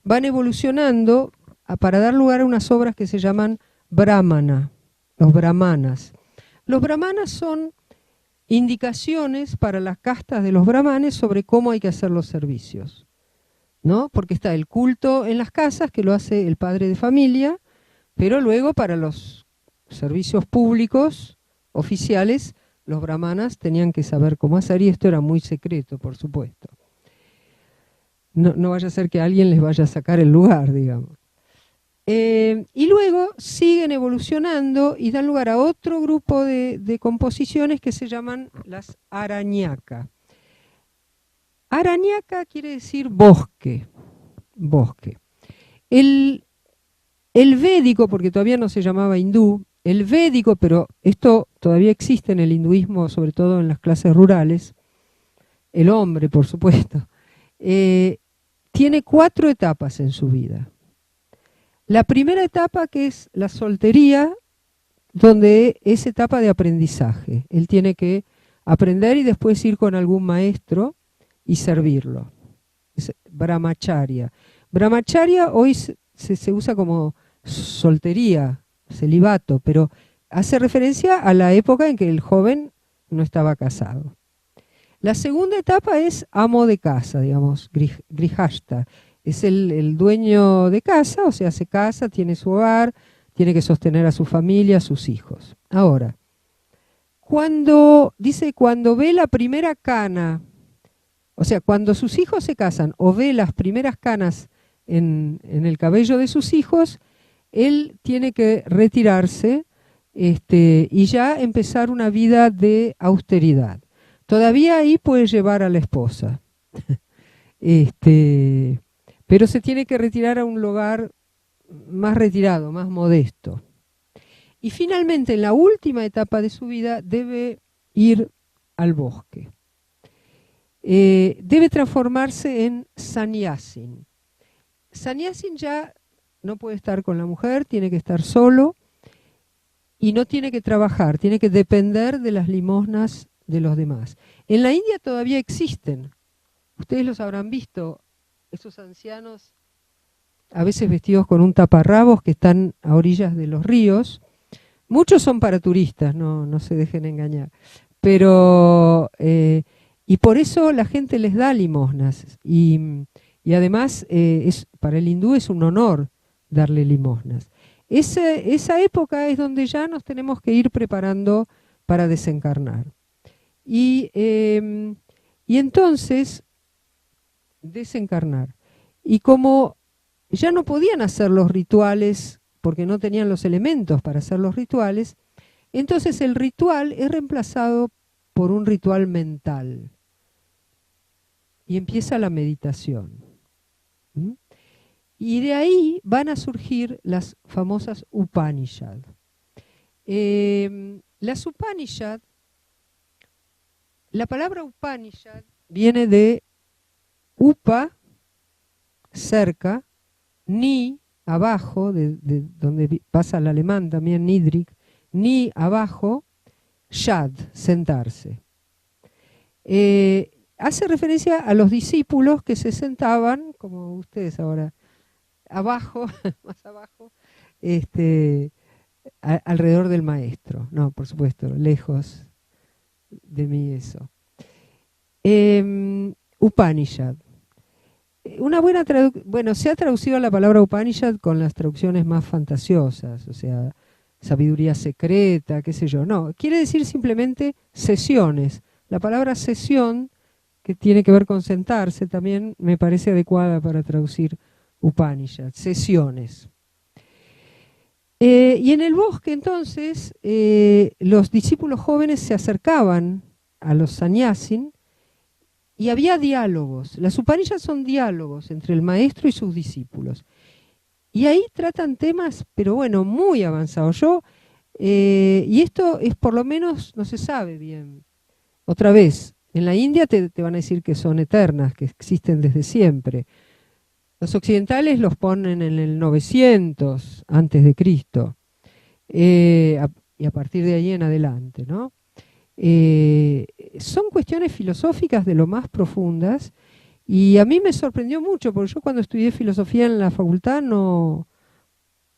van evolucionando para dar lugar a unas obras que se llaman Brahmana, los brahmanas. Los brahmanas son indicaciones para las castas de los brahmanes sobre cómo hay que hacer los servicios, ¿no? Porque está el culto en las casas, que lo hace el padre de familia, pero luego para los servicios públicos, oficiales, los brahmanas tenían que saber cómo hacer, y esto era muy secreto, por supuesto. No vaya a ser que alguien les vaya a sacar el lugar, digamos. Y luego siguen evolucionando y dan lugar a otro grupo de composiciones que se llaman las arañaka. Arañaka quiere decir bosque. El védico, porque todavía no se llamaba hindú, el védico, pero esto todavía existe en el hinduismo, sobre todo en las clases rurales, el hombre, por supuesto, tiene 4 etapas en su vida. La primera etapa, que es la soltería, donde es etapa de aprendizaje. Él tiene que aprender y después ir con algún maestro y servirlo. Es brahmacharya. Brahmacharya hoy se usa como soltería, celibato, pero hace referencia a la época en que el joven no estaba casado. La segunda etapa es amo de casa, digamos, grihasta. Es el dueño de casa, o sea, se casa, tiene su hogar, tiene que sostener a su familia, a sus hijos. Ahora, cuando ve la primera cana, o sea, cuando sus hijos se casan o ve las primeras canas en el cabello de sus hijos, él tiene que retirarse y ya empezar una vida de austeridad. Todavía ahí puede llevar a la esposa. Pero se tiene que retirar a un lugar más retirado, más modesto. Y finalmente, en la última etapa de su vida, debe ir al bosque. Debe transformarse en sannyasin. Sannyasin ya no puede estar con la mujer, tiene que estar solo y no tiene que trabajar, tiene que depender de las limosnas de los demás. En la India todavía existen, ustedes los habrán visto, esos ancianos a veces vestidos con un taparrabos que están a orillas de los ríos. Muchos son para turistas, no se dejen engañar. Pero, y por eso la gente les da limosnas. Y además, para el hindú es un honor darle limosnas. Esa época es donde ya nos tenemos que ir preparando para desencarnar. Y entonces, desencarnar. Y como ya no podían hacer los rituales porque no tenían los elementos para hacer los rituales, entonces el ritual es reemplazado por un ritual mental. Y empieza la meditación. ¿Mm? Y de ahí van a surgir las famosas Upanishad. Las Upanishad, la palabra Upanishad viene de Upa, cerca, Ni, abajo, de donde pasa el alemán también, Niedrig, Ni, abajo, Shad, sentarse. Hace referencia a los discípulos que se sentaban, como ustedes ahora, abajo, más abajo, alrededor del maestro. No, por supuesto, lejos de mí eso. Upanishad. Una buena bueno, se ha traducido la palabra Upanishad con las traducciones más fantasiosas, o sea, sabiduría secreta, qué sé yo. No, quiere decir simplemente sesiones. La palabra sesión, que tiene que ver con sentarse, también me parece adecuada para traducir Upanishad, sesiones. Y en el bosque, entonces, los discípulos jóvenes se acercaban a los sannyasin y había diálogos. Las Upanishads son diálogos entre el maestro y sus discípulos. Y ahí tratan temas, pero bueno, muy avanzados. Y esto es por lo menos, no se sabe bien. Otra vez, en la India te van a decir que son eternas, que existen desde siempre. Los occidentales los ponen en el 900 antes de Cristo, y a partir de ahí en adelante, ¿no? Son cuestiones filosóficas de lo más profundas, y a mí me sorprendió mucho, porque yo cuando estudié filosofía en la facultad no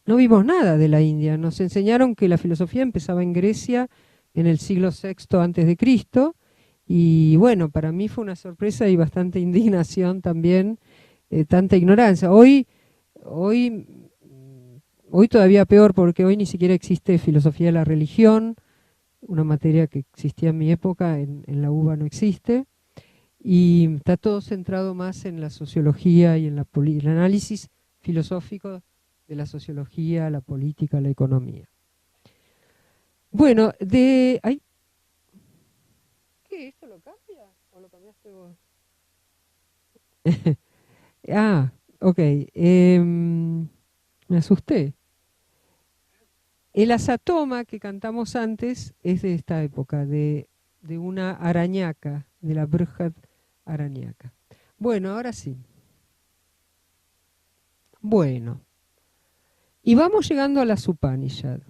vimos nada de la India. Nos enseñaron que la filosofía empezaba en Grecia en el siglo VI antes de Cristo, y bueno, para mí fue una sorpresa y bastante indignación también, tanta ignorancia. Hoy todavía peor, porque hoy ni siquiera existe filosofía de la religión, una materia que existía en mi época, en la UBA no existe, y está todo centrado más en la sociología y en el análisis filosófico de la sociología, la política, la economía. Bueno, ¿qué? ¿Esto lo cambia? ¿O lo cambiaste vos? Ok. Me asusté. El asatoma que cantamos antes es de esta época, de una arañaca, de la Brihad Arañaca. Bueno, ahora sí. Bueno, y vamos llegando a las Upanishad.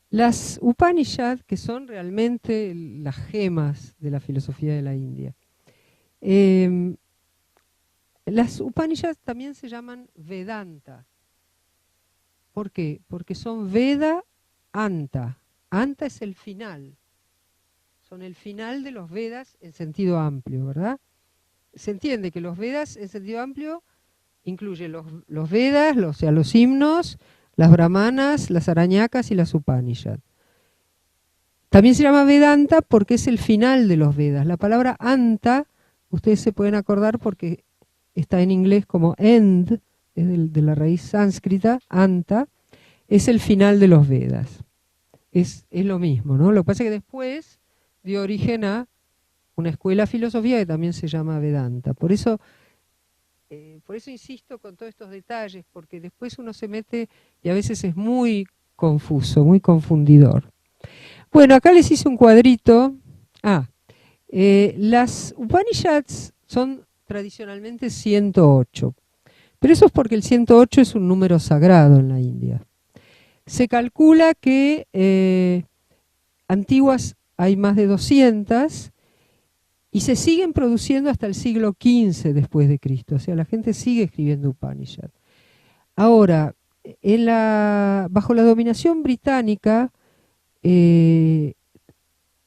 Las Upanishad, que son realmente las gemas de la filosofía de la India. Las Upanishad también se llaman Vedanta. ¿Por qué? Porque son Veda Anta. Anta es el final. Son el final de los Vedas en sentido amplio, ¿verdad? Se entiende que los Vedas en sentido amplio incluyen los Vedas, o sea, los himnos, las brahmanas, las arañacas y las Upanishad. También se llama Vedanta porque es el final de los Vedas. La palabra Anta, ustedes se pueden acordar porque está en inglés como end, es de la raíz sánscrita, Anta, es el final de los Vedas. Es lo mismo, ¿no? Lo que pasa es que después dio origen a una escuela de filosofía que también se llama Vedanta. Por eso insisto con todos estos detalles, porque después uno se mete y a veces es muy confuso, muy confundidor. Bueno, acá les hice un cuadrito. Las Upanishads son tradicionalmente 108, pero eso es porque el 108 es un número sagrado en la India. Se calcula que antiguas hay más de 200 y se siguen produciendo hasta el siglo XV después de Cristo. O sea, la gente sigue escribiendo Upanishad. Ahora, bajo la dominación británica,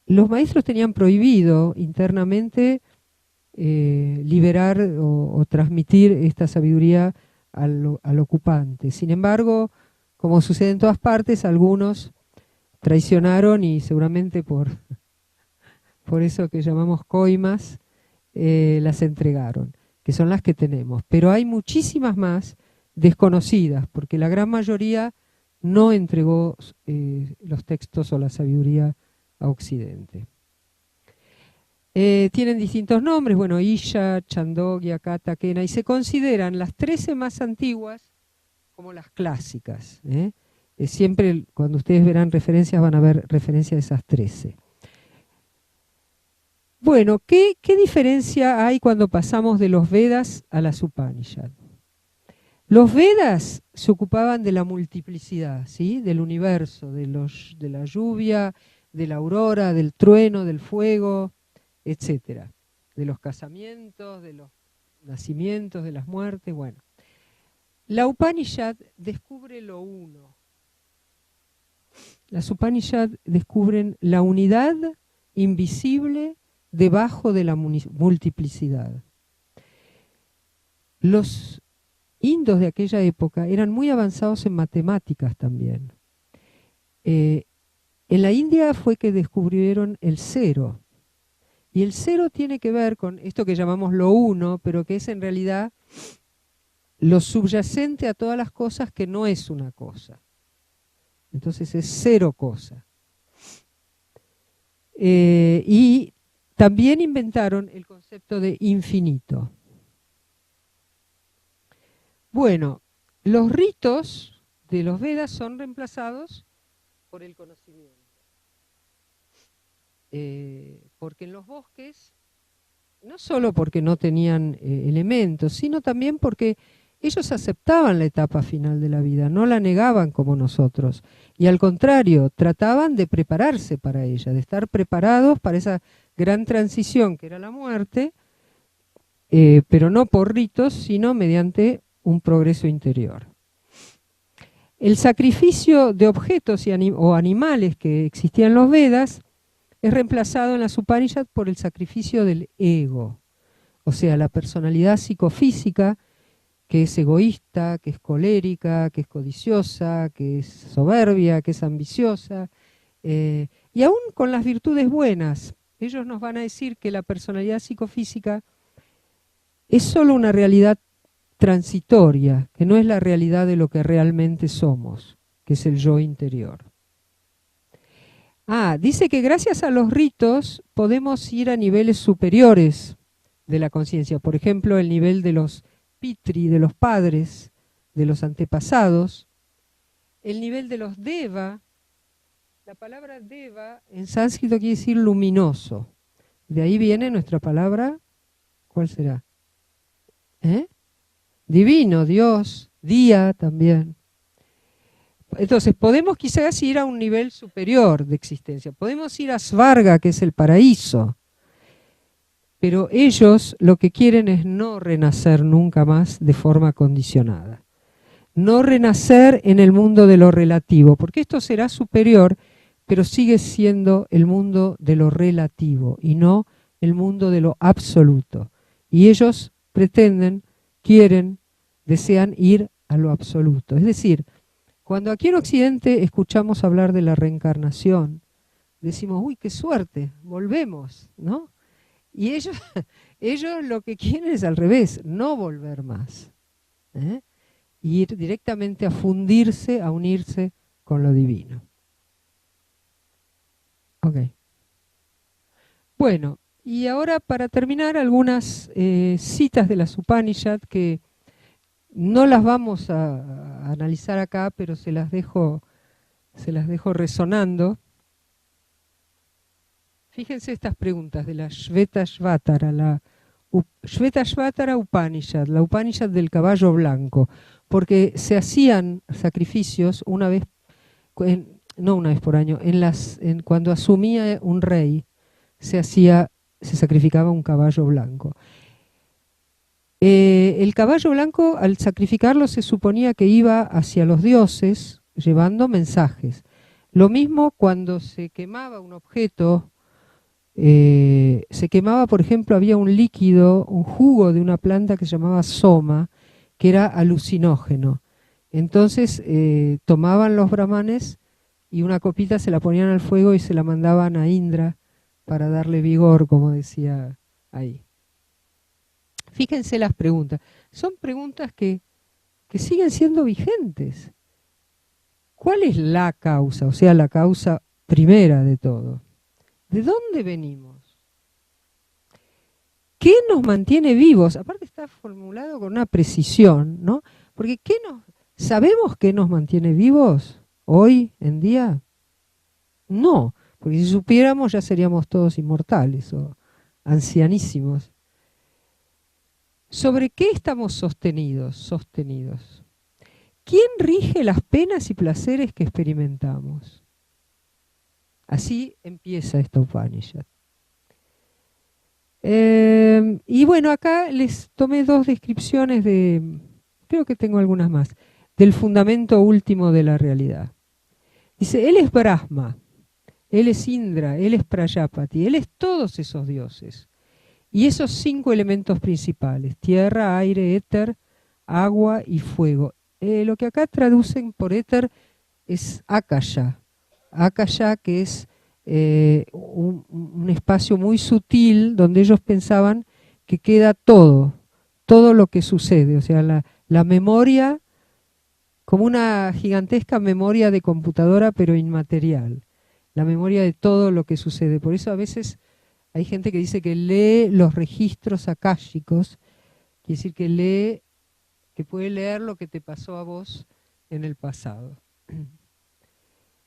los maestros tenían prohibido internamente liberar o transmitir esta sabiduría al ocupante. Sin embargo, como sucede en todas partes, algunos traicionaron y seguramente por eso que llamamos coimas, las entregaron, que son las que tenemos. Pero hay muchísimas más desconocidas, porque la gran mayoría no entregó los textos o la sabiduría a Occidente. Tienen distintos nombres, bueno, Isha, Chandogya, Kata, Kena, y se consideran las 13 más antiguas como las clásicas. Siempre cuando ustedes verán referencias van a ver referencia a esas 13. Bueno, ¿qué diferencia hay cuando pasamos de los Vedas a las Upanishad? Los Vedas se ocupaban de la multiplicidad, ¿sí? Del universo, de la lluvia, de la aurora, del trueno, del fuego, etcétera, de los casamientos, de los nacimientos, de las muertes, bueno. La Upanishad descubre lo uno. Las Upanishad descubren la unidad invisible debajo de la multiplicidad. Los indios de aquella época eran muy avanzados en matemáticas también. En la India fue que descubrieron el cero. Y el cero tiene que ver con esto que llamamos lo uno, pero que es en realidad lo subyacente a todas las cosas que no es una cosa. Entonces es cero cosa. Y también inventaron el concepto de infinito. Bueno, los ritos de los Vedas son reemplazados por el conocimiento. Porque en los bosques, no solo porque no tenían elementos, sino también porque ellos aceptaban la etapa final de la vida, no la negaban como nosotros. Y al contrario, trataban de prepararse para ella, de estar preparados para esa gran transición que era la muerte, pero no por ritos, sino mediante un progreso interior. El sacrificio de objetos o animales que existían en los Vedas es reemplazado en las Upanishad por el sacrificio del ego, o sea, la personalidad psicofísica que es egoísta, que es colérica, que es codiciosa, que es soberbia, que es ambiciosa, y aún con las virtudes buenas. Ellos nos van a decir que la personalidad psicofísica es solo una realidad transitoria, que no es la realidad de lo que realmente somos, que es el yo interior. Dice que gracias a los ritos podemos ir a niveles superiores de la conciencia. Por ejemplo, el nivel de los pitri, de los padres, de los antepasados. El nivel de los deva. La palabra deva en sánscrito quiere decir luminoso. De ahí viene nuestra palabra, ¿cuál será? Divino, Dios, día también. Entonces, podemos quizás ir a un nivel superior de existencia. Podemos ir a Svarga, que es el paraíso. Pero ellos lo que quieren es no renacer nunca más de forma condicionada. No renacer en el mundo de lo relativo, porque esto será superior, pero sigue siendo el mundo de lo relativo y no el mundo de lo absoluto. Y ellos pretenden, quieren, desean ir a lo absoluto. Es decir, cuando aquí en Occidente escuchamos hablar de la reencarnación, decimos, uy, qué suerte, volvemos, ¿no? Y ellos lo que quieren es al revés, no volver más. Ir directamente a fundirse, a unirse con lo divino. Ok. Bueno, y ahora para terminar algunas citas de las Upanishad que no las vamos a analizar acá, pero se las dejo resonando. Fíjense estas preguntas de la Shvetashvatara, Shvetashvatara Upanishad, la Upanishad del caballo blanco, porque se hacían sacrificios una vez, no una vez por año, cuando asumía un rey, se sacrificaba un caballo blanco. El caballo blanco, al sacrificarlo, se suponía que iba hacia los dioses llevando mensajes. Lo mismo cuando se quemaba un objeto, se quemaba, por ejemplo, había un líquido, un jugo de una planta que se llamaba soma, que era alucinógeno. Entonces tomaban los brahmanes y una copita se la ponían al fuego y se la mandaban a Indra para darle vigor, como decía ahí. Fíjense las preguntas. Son preguntas que siguen siendo vigentes. ¿Cuál es la causa? O sea, la causa primera de todo. ¿De dónde venimos? ¿Qué nos mantiene vivos? Aparte está formulado con una precisión, ¿no? Porque ¿sabemos qué nos mantiene vivos hoy en día? No, porque si supiéramos ya seríamos todos inmortales o ancianísimos. ¿Sobre qué estamos sostenidos? ¿Quién rige las penas y placeres que experimentamos? Así empieza esta Upanishad. Y bueno, acá les tomé dos descripciones creo que tengo algunas más, del fundamento último de la realidad. Dice, él es Brahma, él es Indra, él es Prajapati, él es todos esos dioses. Y esos 5 elementos principales, tierra, aire, éter, agua y fuego. Lo que acá traducen por éter es Akasha. Akasha, que es un espacio muy sutil donde ellos pensaban que queda todo lo que sucede. O sea, la memoria, como una gigantesca memoria de computadora, pero inmaterial. La memoria de todo lo que sucede. Por eso a veces hay gente que dice que lee los registros akáshicos, quiere decir que puede leer lo que te pasó a vos en el pasado.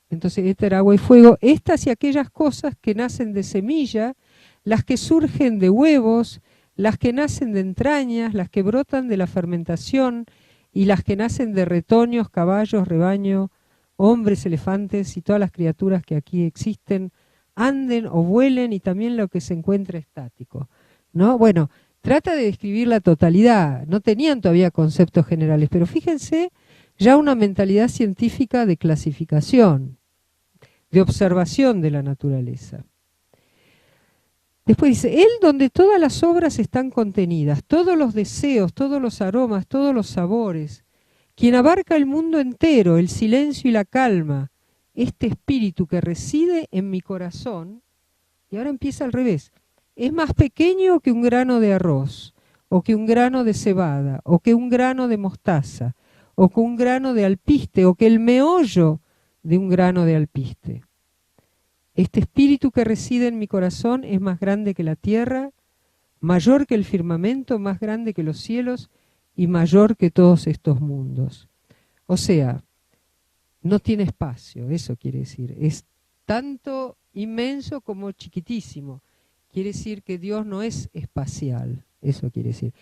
Entonces, éter, agua y fuego, estas y aquellas cosas que nacen de semilla, las que surgen de huevos, las que nacen de entrañas, las que brotan de la fermentación y las que nacen de retoños, caballos, rebaño, hombres, elefantes y todas las criaturas que aquí existen, anden o vuelen y también lo que se encuentra estático, ¿no? Bueno, trata de describir la totalidad, no tenían todavía conceptos generales, pero fíjense ya una mentalidad científica de clasificación, de observación de la naturaleza. Después dice, él donde todas las obras están contenidas, todos los deseos, todos los aromas, todos los sabores, quien abarca el mundo entero, el silencio y la calma, este espíritu que reside en mi corazón, y ahora empieza al revés, es más pequeño que un grano de arroz, o que un grano de cebada, o que un grano de mostaza, o que un grano de alpiste, o que el meollo de un grano de alpiste. Este espíritu que reside en mi corazón es más grande que la tierra, mayor que el firmamento, más grande que los cielos y mayor que todos estos mundos. O sea, no tiene espacio, eso quiere decir. Es tanto inmenso como chiquitísimo. Quiere decir que Dios no es espacial, eso quiere decir.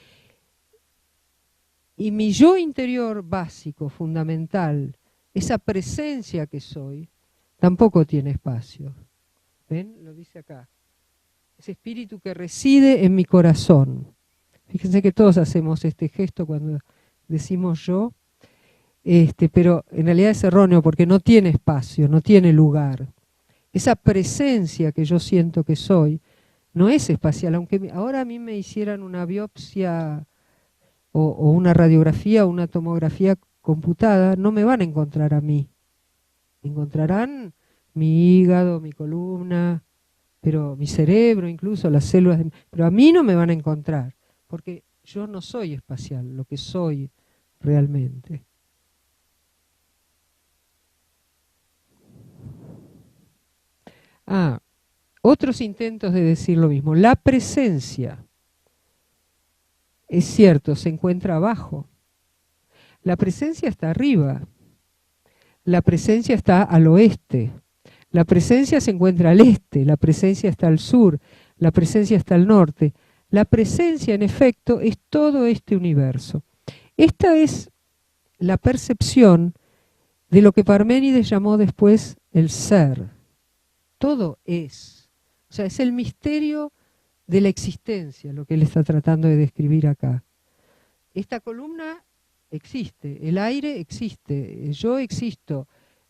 Y mi yo interior básico, fundamental, esa presencia que soy, tampoco tiene espacio. ¿Ven? Lo dice acá. Ese espíritu que reside en mi corazón. Fíjense que todos hacemos este gesto cuando decimos yo, pero en realidad es erróneo porque no tiene espacio, no tiene lugar. Esa presencia que yo siento que soy no es espacial, aunque ahora a mí me hicieran una biopsia o una radiografía o una tomografía computada, no me van a encontrar a mí. Encontrarán mi hígado, mi columna, pero mi cerebro, incluso las células, pero a mí no me van a encontrar, porque yo no soy espacial, lo que soy realmente. Otros intentos de decir lo mismo. La presencia, es cierto, se encuentra abajo. La presencia está arriba. La presencia está al oeste. La presencia se encuentra al este. La presencia está al sur. La presencia está al norte. La presencia, en efecto, es todo este universo. Esta es la percepción de lo que Parménides llamó después el ser. Todo es. O sea, es el misterio de la existencia, lo que él está tratando de describir acá. Esta columna existe, el aire existe, yo existo,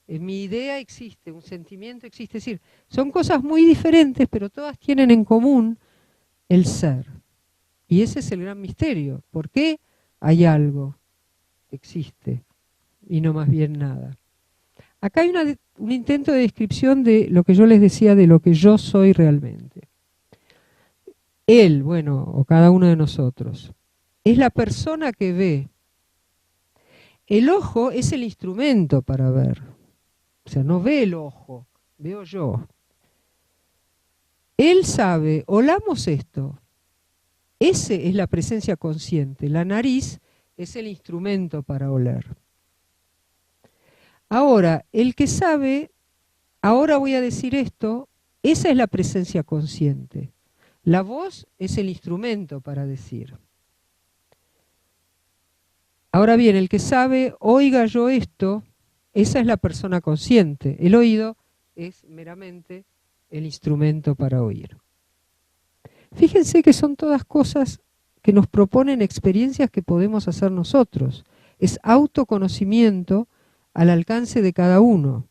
mi idea existe, un sentimiento existe. Es decir, son cosas muy diferentes, pero todas tienen en común el ser. Y ese es el gran misterio. ¿Por qué hay algo? Existe, y no más bien nada. Acá hay un intento de descripción de lo que yo les decía de lo que yo soy realmente. Él, bueno, o cada uno de nosotros, es la persona que ve. El ojo es el instrumento para ver. O sea, no ve el ojo, veo yo. Él sabe, olamos esto. Ese es la presencia consciente. La nariz es el instrumento para oler. Ahora, el que sabe, ahora voy a decir esto, esa es la presencia consciente. La voz es el instrumento para decir. Ahora bien, el que sabe, oiga yo esto, esa es la persona consciente. El oído es meramente el instrumento para oír. Fíjense que son todas cosas que nos proponen experiencias que podemos hacer nosotros. Es autoconocimiento al alcance de cada uno.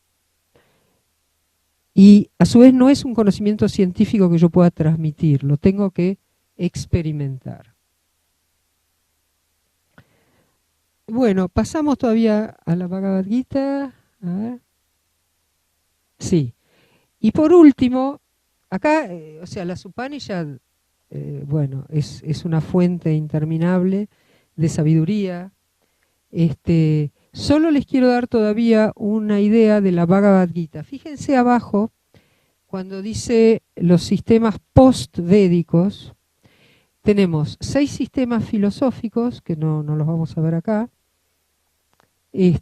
Y a su vez no es un conocimiento científico que yo pueda transmitir, lo tengo que experimentar. Bueno, pasamos todavía a la Bhagavad Gita. A ver. Sí. Y por último, acá, o sea, la Upanishad, bueno, es una fuente interminable de sabiduría. Solo les quiero dar todavía una idea de la Bhagavad Gita. Fíjense abajo, cuando dice los sistemas post-védicos, tenemos 6 sistemas filosóficos, que no los vamos a ver acá, y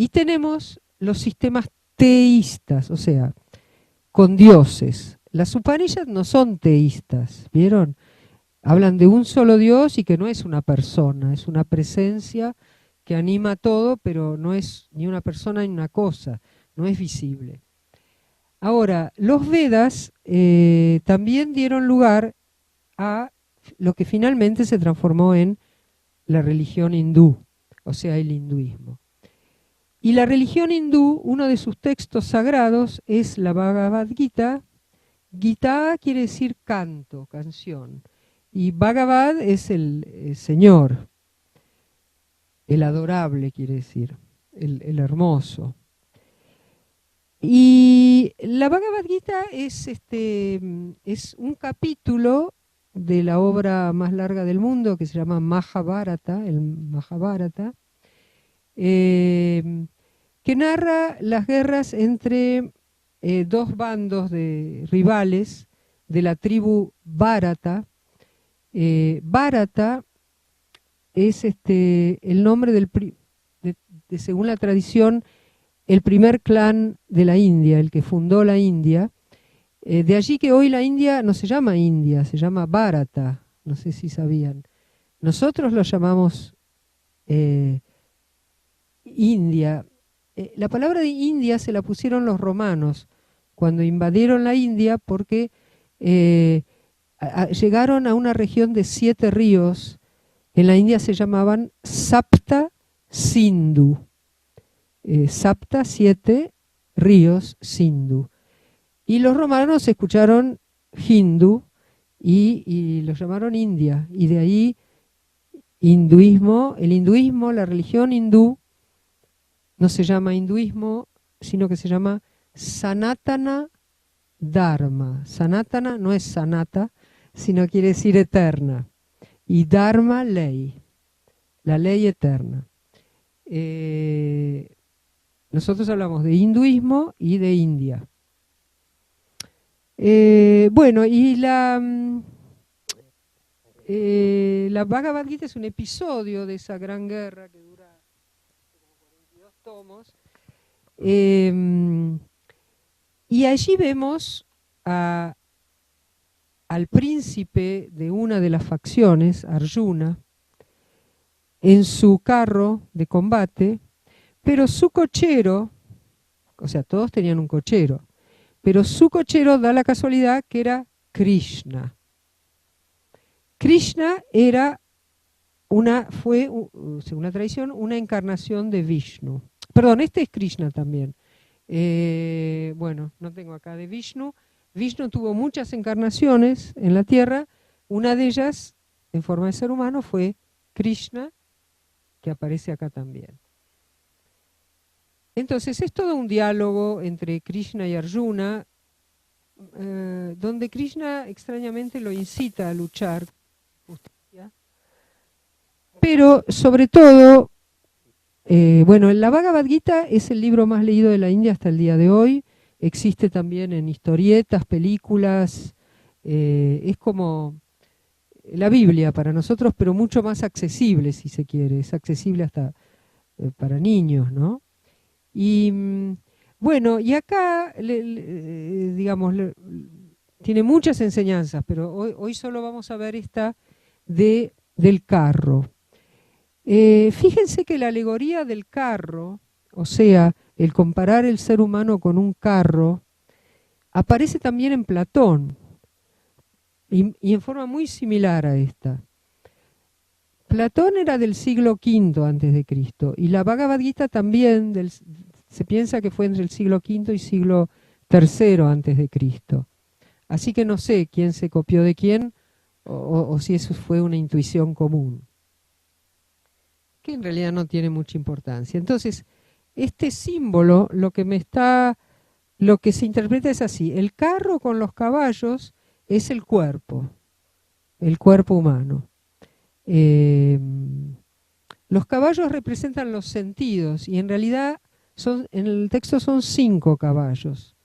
tenemos los sistemas teístas, o sea, con dioses. Las Upanishads no son teístas, ¿vieron? Hablan de un solo Dios y que no es una persona, es una presencia que anima todo, pero no es ni una persona ni una cosa, no es visible. Ahora, los Vedas también dieron lugar a lo que finalmente se transformó en la religión hindú, o sea, el hinduismo. Y la religión hindú, uno de sus textos sagrados es la Bhagavad Gita. Gita quiere decir canto, canción. Y Bhagavad es el Señor, el adorable quiere decir, el hermoso. Y la Bhagavad Gita es un capítulo de la obra más larga del mundo que se llama Mahabharata, el Mahabharata, que narra las guerras entre dos bandos de rivales de la tribu Bharata. Bharata es el nombre según la tradición, el primer clan de la India, el que fundó la India. De allí que hoy la India no se llama India, se llama Bharata, no sé si sabían. Nosotros lo llamamos India. La palabra de India se la pusieron los romanos cuando invadieron la India porque llegaron a una región de 7 ríos. En la India se llamaban Sapta Sindhu. Sapta, 7 ríos Sindhu. Y los romanos escucharon hindú y los llamaron India. Y de ahí hinduismo, el hinduismo, la religión hindú, no se llama hinduismo, sino que se llama Sanatana Dharma. Sanatana no es sanata, sino quiere decir eterna. Y Dharma, ley, la ley eterna. Nosotros hablamos de hinduismo y de India. Bueno, y la Bhagavad Gita es un episodio de esa gran guerra que dura como 42 tomos. Y allí vemos al príncipe de una de las facciones, Arjuna, en su carro de combate, pero su cochero, o sea, todos tenían un cochero, pero su cochero da la casualidad que era Krishna. Krishna fue, según la tradición, una encarnación de Vishnu. Perdón, este es Krishna también. Bueno, no tengo acá de Vishnu. Vishnu tuvo muchas encarnaciones en la tierra. Una de ellas, en forma de ser humano, fue Krishna, que aparece acá también. Entonces es todo un diálogo entre Krishna y Arjuna, donde Krishna extrañamente lo incita a luchar, justicia, pero sobre todo, bueno, la Bhagavad Gita es el libro más leído de la India hasta el día de hoy, existe también en historietas, películas, es como la Biblia para nosotros, pero mucho más accesible, si se quiere, es accesible hasta para niños, ¿no? Y bueno, y acá, digamos, tiene muchas enseñanzas, pero hoy solo vamos a ver esta del carro. Fíjense que la alegoría del carro, o sea, el comparar el ser humano con un carro, aparece también en Platón, y en forma muy similar a esta. Platón era del siglo V antes de Cristo, y la Bhagavad Gita también, se piensa que fue entre el siglo V y siglo III antes de Cristo. Así que no sé quién se copió de quién, o si eso fue una intuición común, que en realidad no tiene mucha importancia. Entonces, este símbolo, lo que se interpreta es así: el carro con los caballos es el cuerpo humano. Los caballos representan los sentidos, y en realidad en el texto son 5 caballos.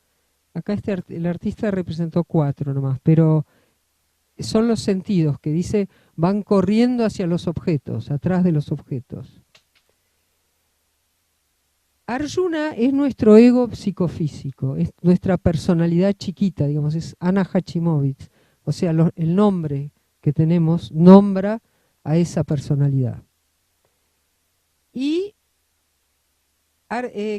Acá el artista representó 4 nomás, pero son los sentidos que dice van corriendo hacia los objetos, atrás de los objetos. Arjuna es nuestro ego psicofísico, es nuestra personalidad chiquita, digamos, es Anna Hachimowicz. O sea, el nombre que tenemos nombra a esa personalidad. Y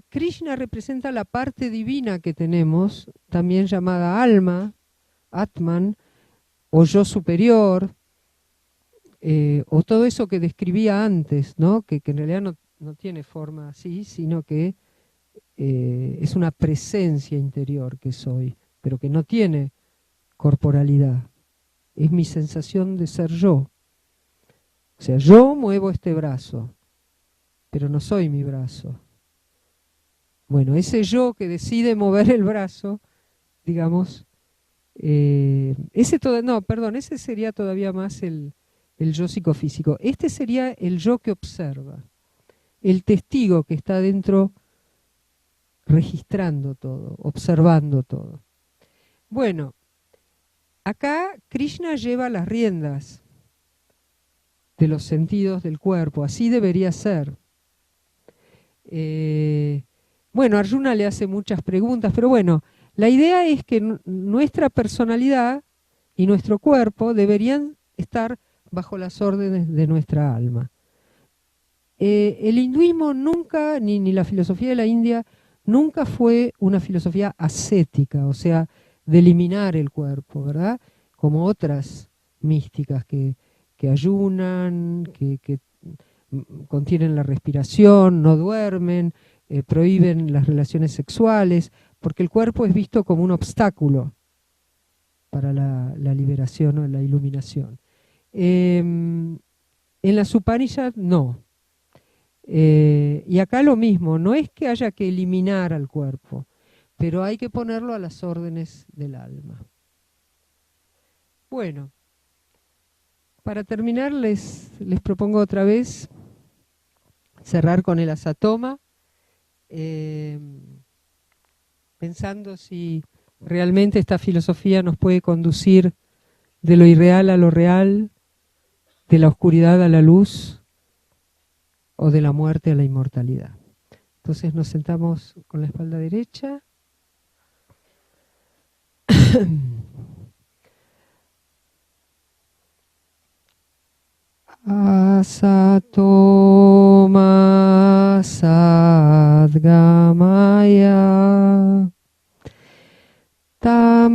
Krishna representa la parte divina que tenemos, también llamada alma, Atman, o yo superior, o todo eso que describía antes, ¿no? Que en realidad no tiene forma así, sino que es una presencia interior que soy, pero que no tiene corporalidad. Es mi sensación de ser yo. O sea, yo muevo este brazo, pero no soy mi brazo. Bueno, ese yo que decide mover el brazo, digamos, ese sería todavía más el yo psicofísico. Este sería el yo que observa, el testigo que está dentro registrando todo, observando todo. Bueno, acá Krishna lleva las riendas de los sentidos del cuerpo, así debería ser. Bueno, Arjuna le hace muchas preguntas, pero bueno, la idea es que nuestra personalidad y nuestro cuerpo deberían estar bajo las órdenes de nuestra alma. El hinduismo nunca, ni la filosofía de la India, nunca fue una filosofía ascética, o sea, de eliminar el cuerpo, ¿verdad? Como otras místicas que ayunan, que contienen la respiración, no duermen, prohíben las relaciones sexuales, porque el cuerpo es visto como un obstáculo para la liberación o la iluminación. En las Upanishads no. Y acá lo mismo, no es que haya que eliminar al cuerpo, pero hay que ponerlo a las órdenes del alma. Bueno, para terminar les propongo otra vez cerrar con el asatoma, pensando si realmente esta filosofía nos puede conducir de lo irreal a lo real, de la oscuridad a la luz, o de la muerte a la inmortalidad. Entonces nos sentamos con la espalda derecha. Asatoma sadgamaya tamasoma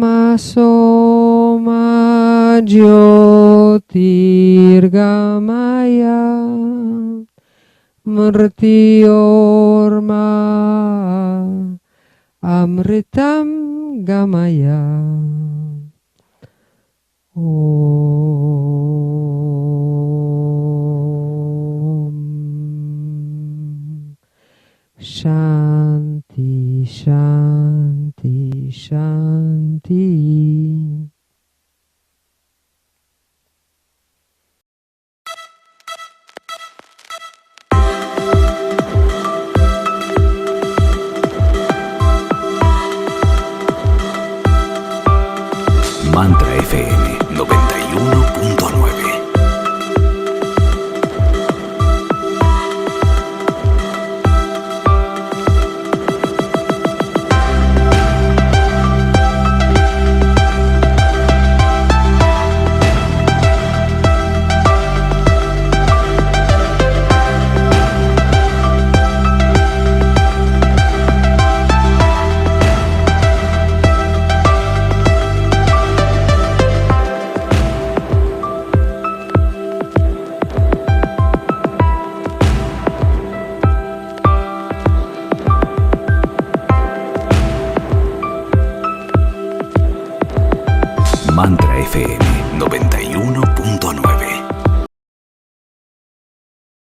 jyotirgamaya mrityorma amritam gamaya. Shanti, Shanti, Shanti. Mantra FM 91.9. Mantra FM 91.9.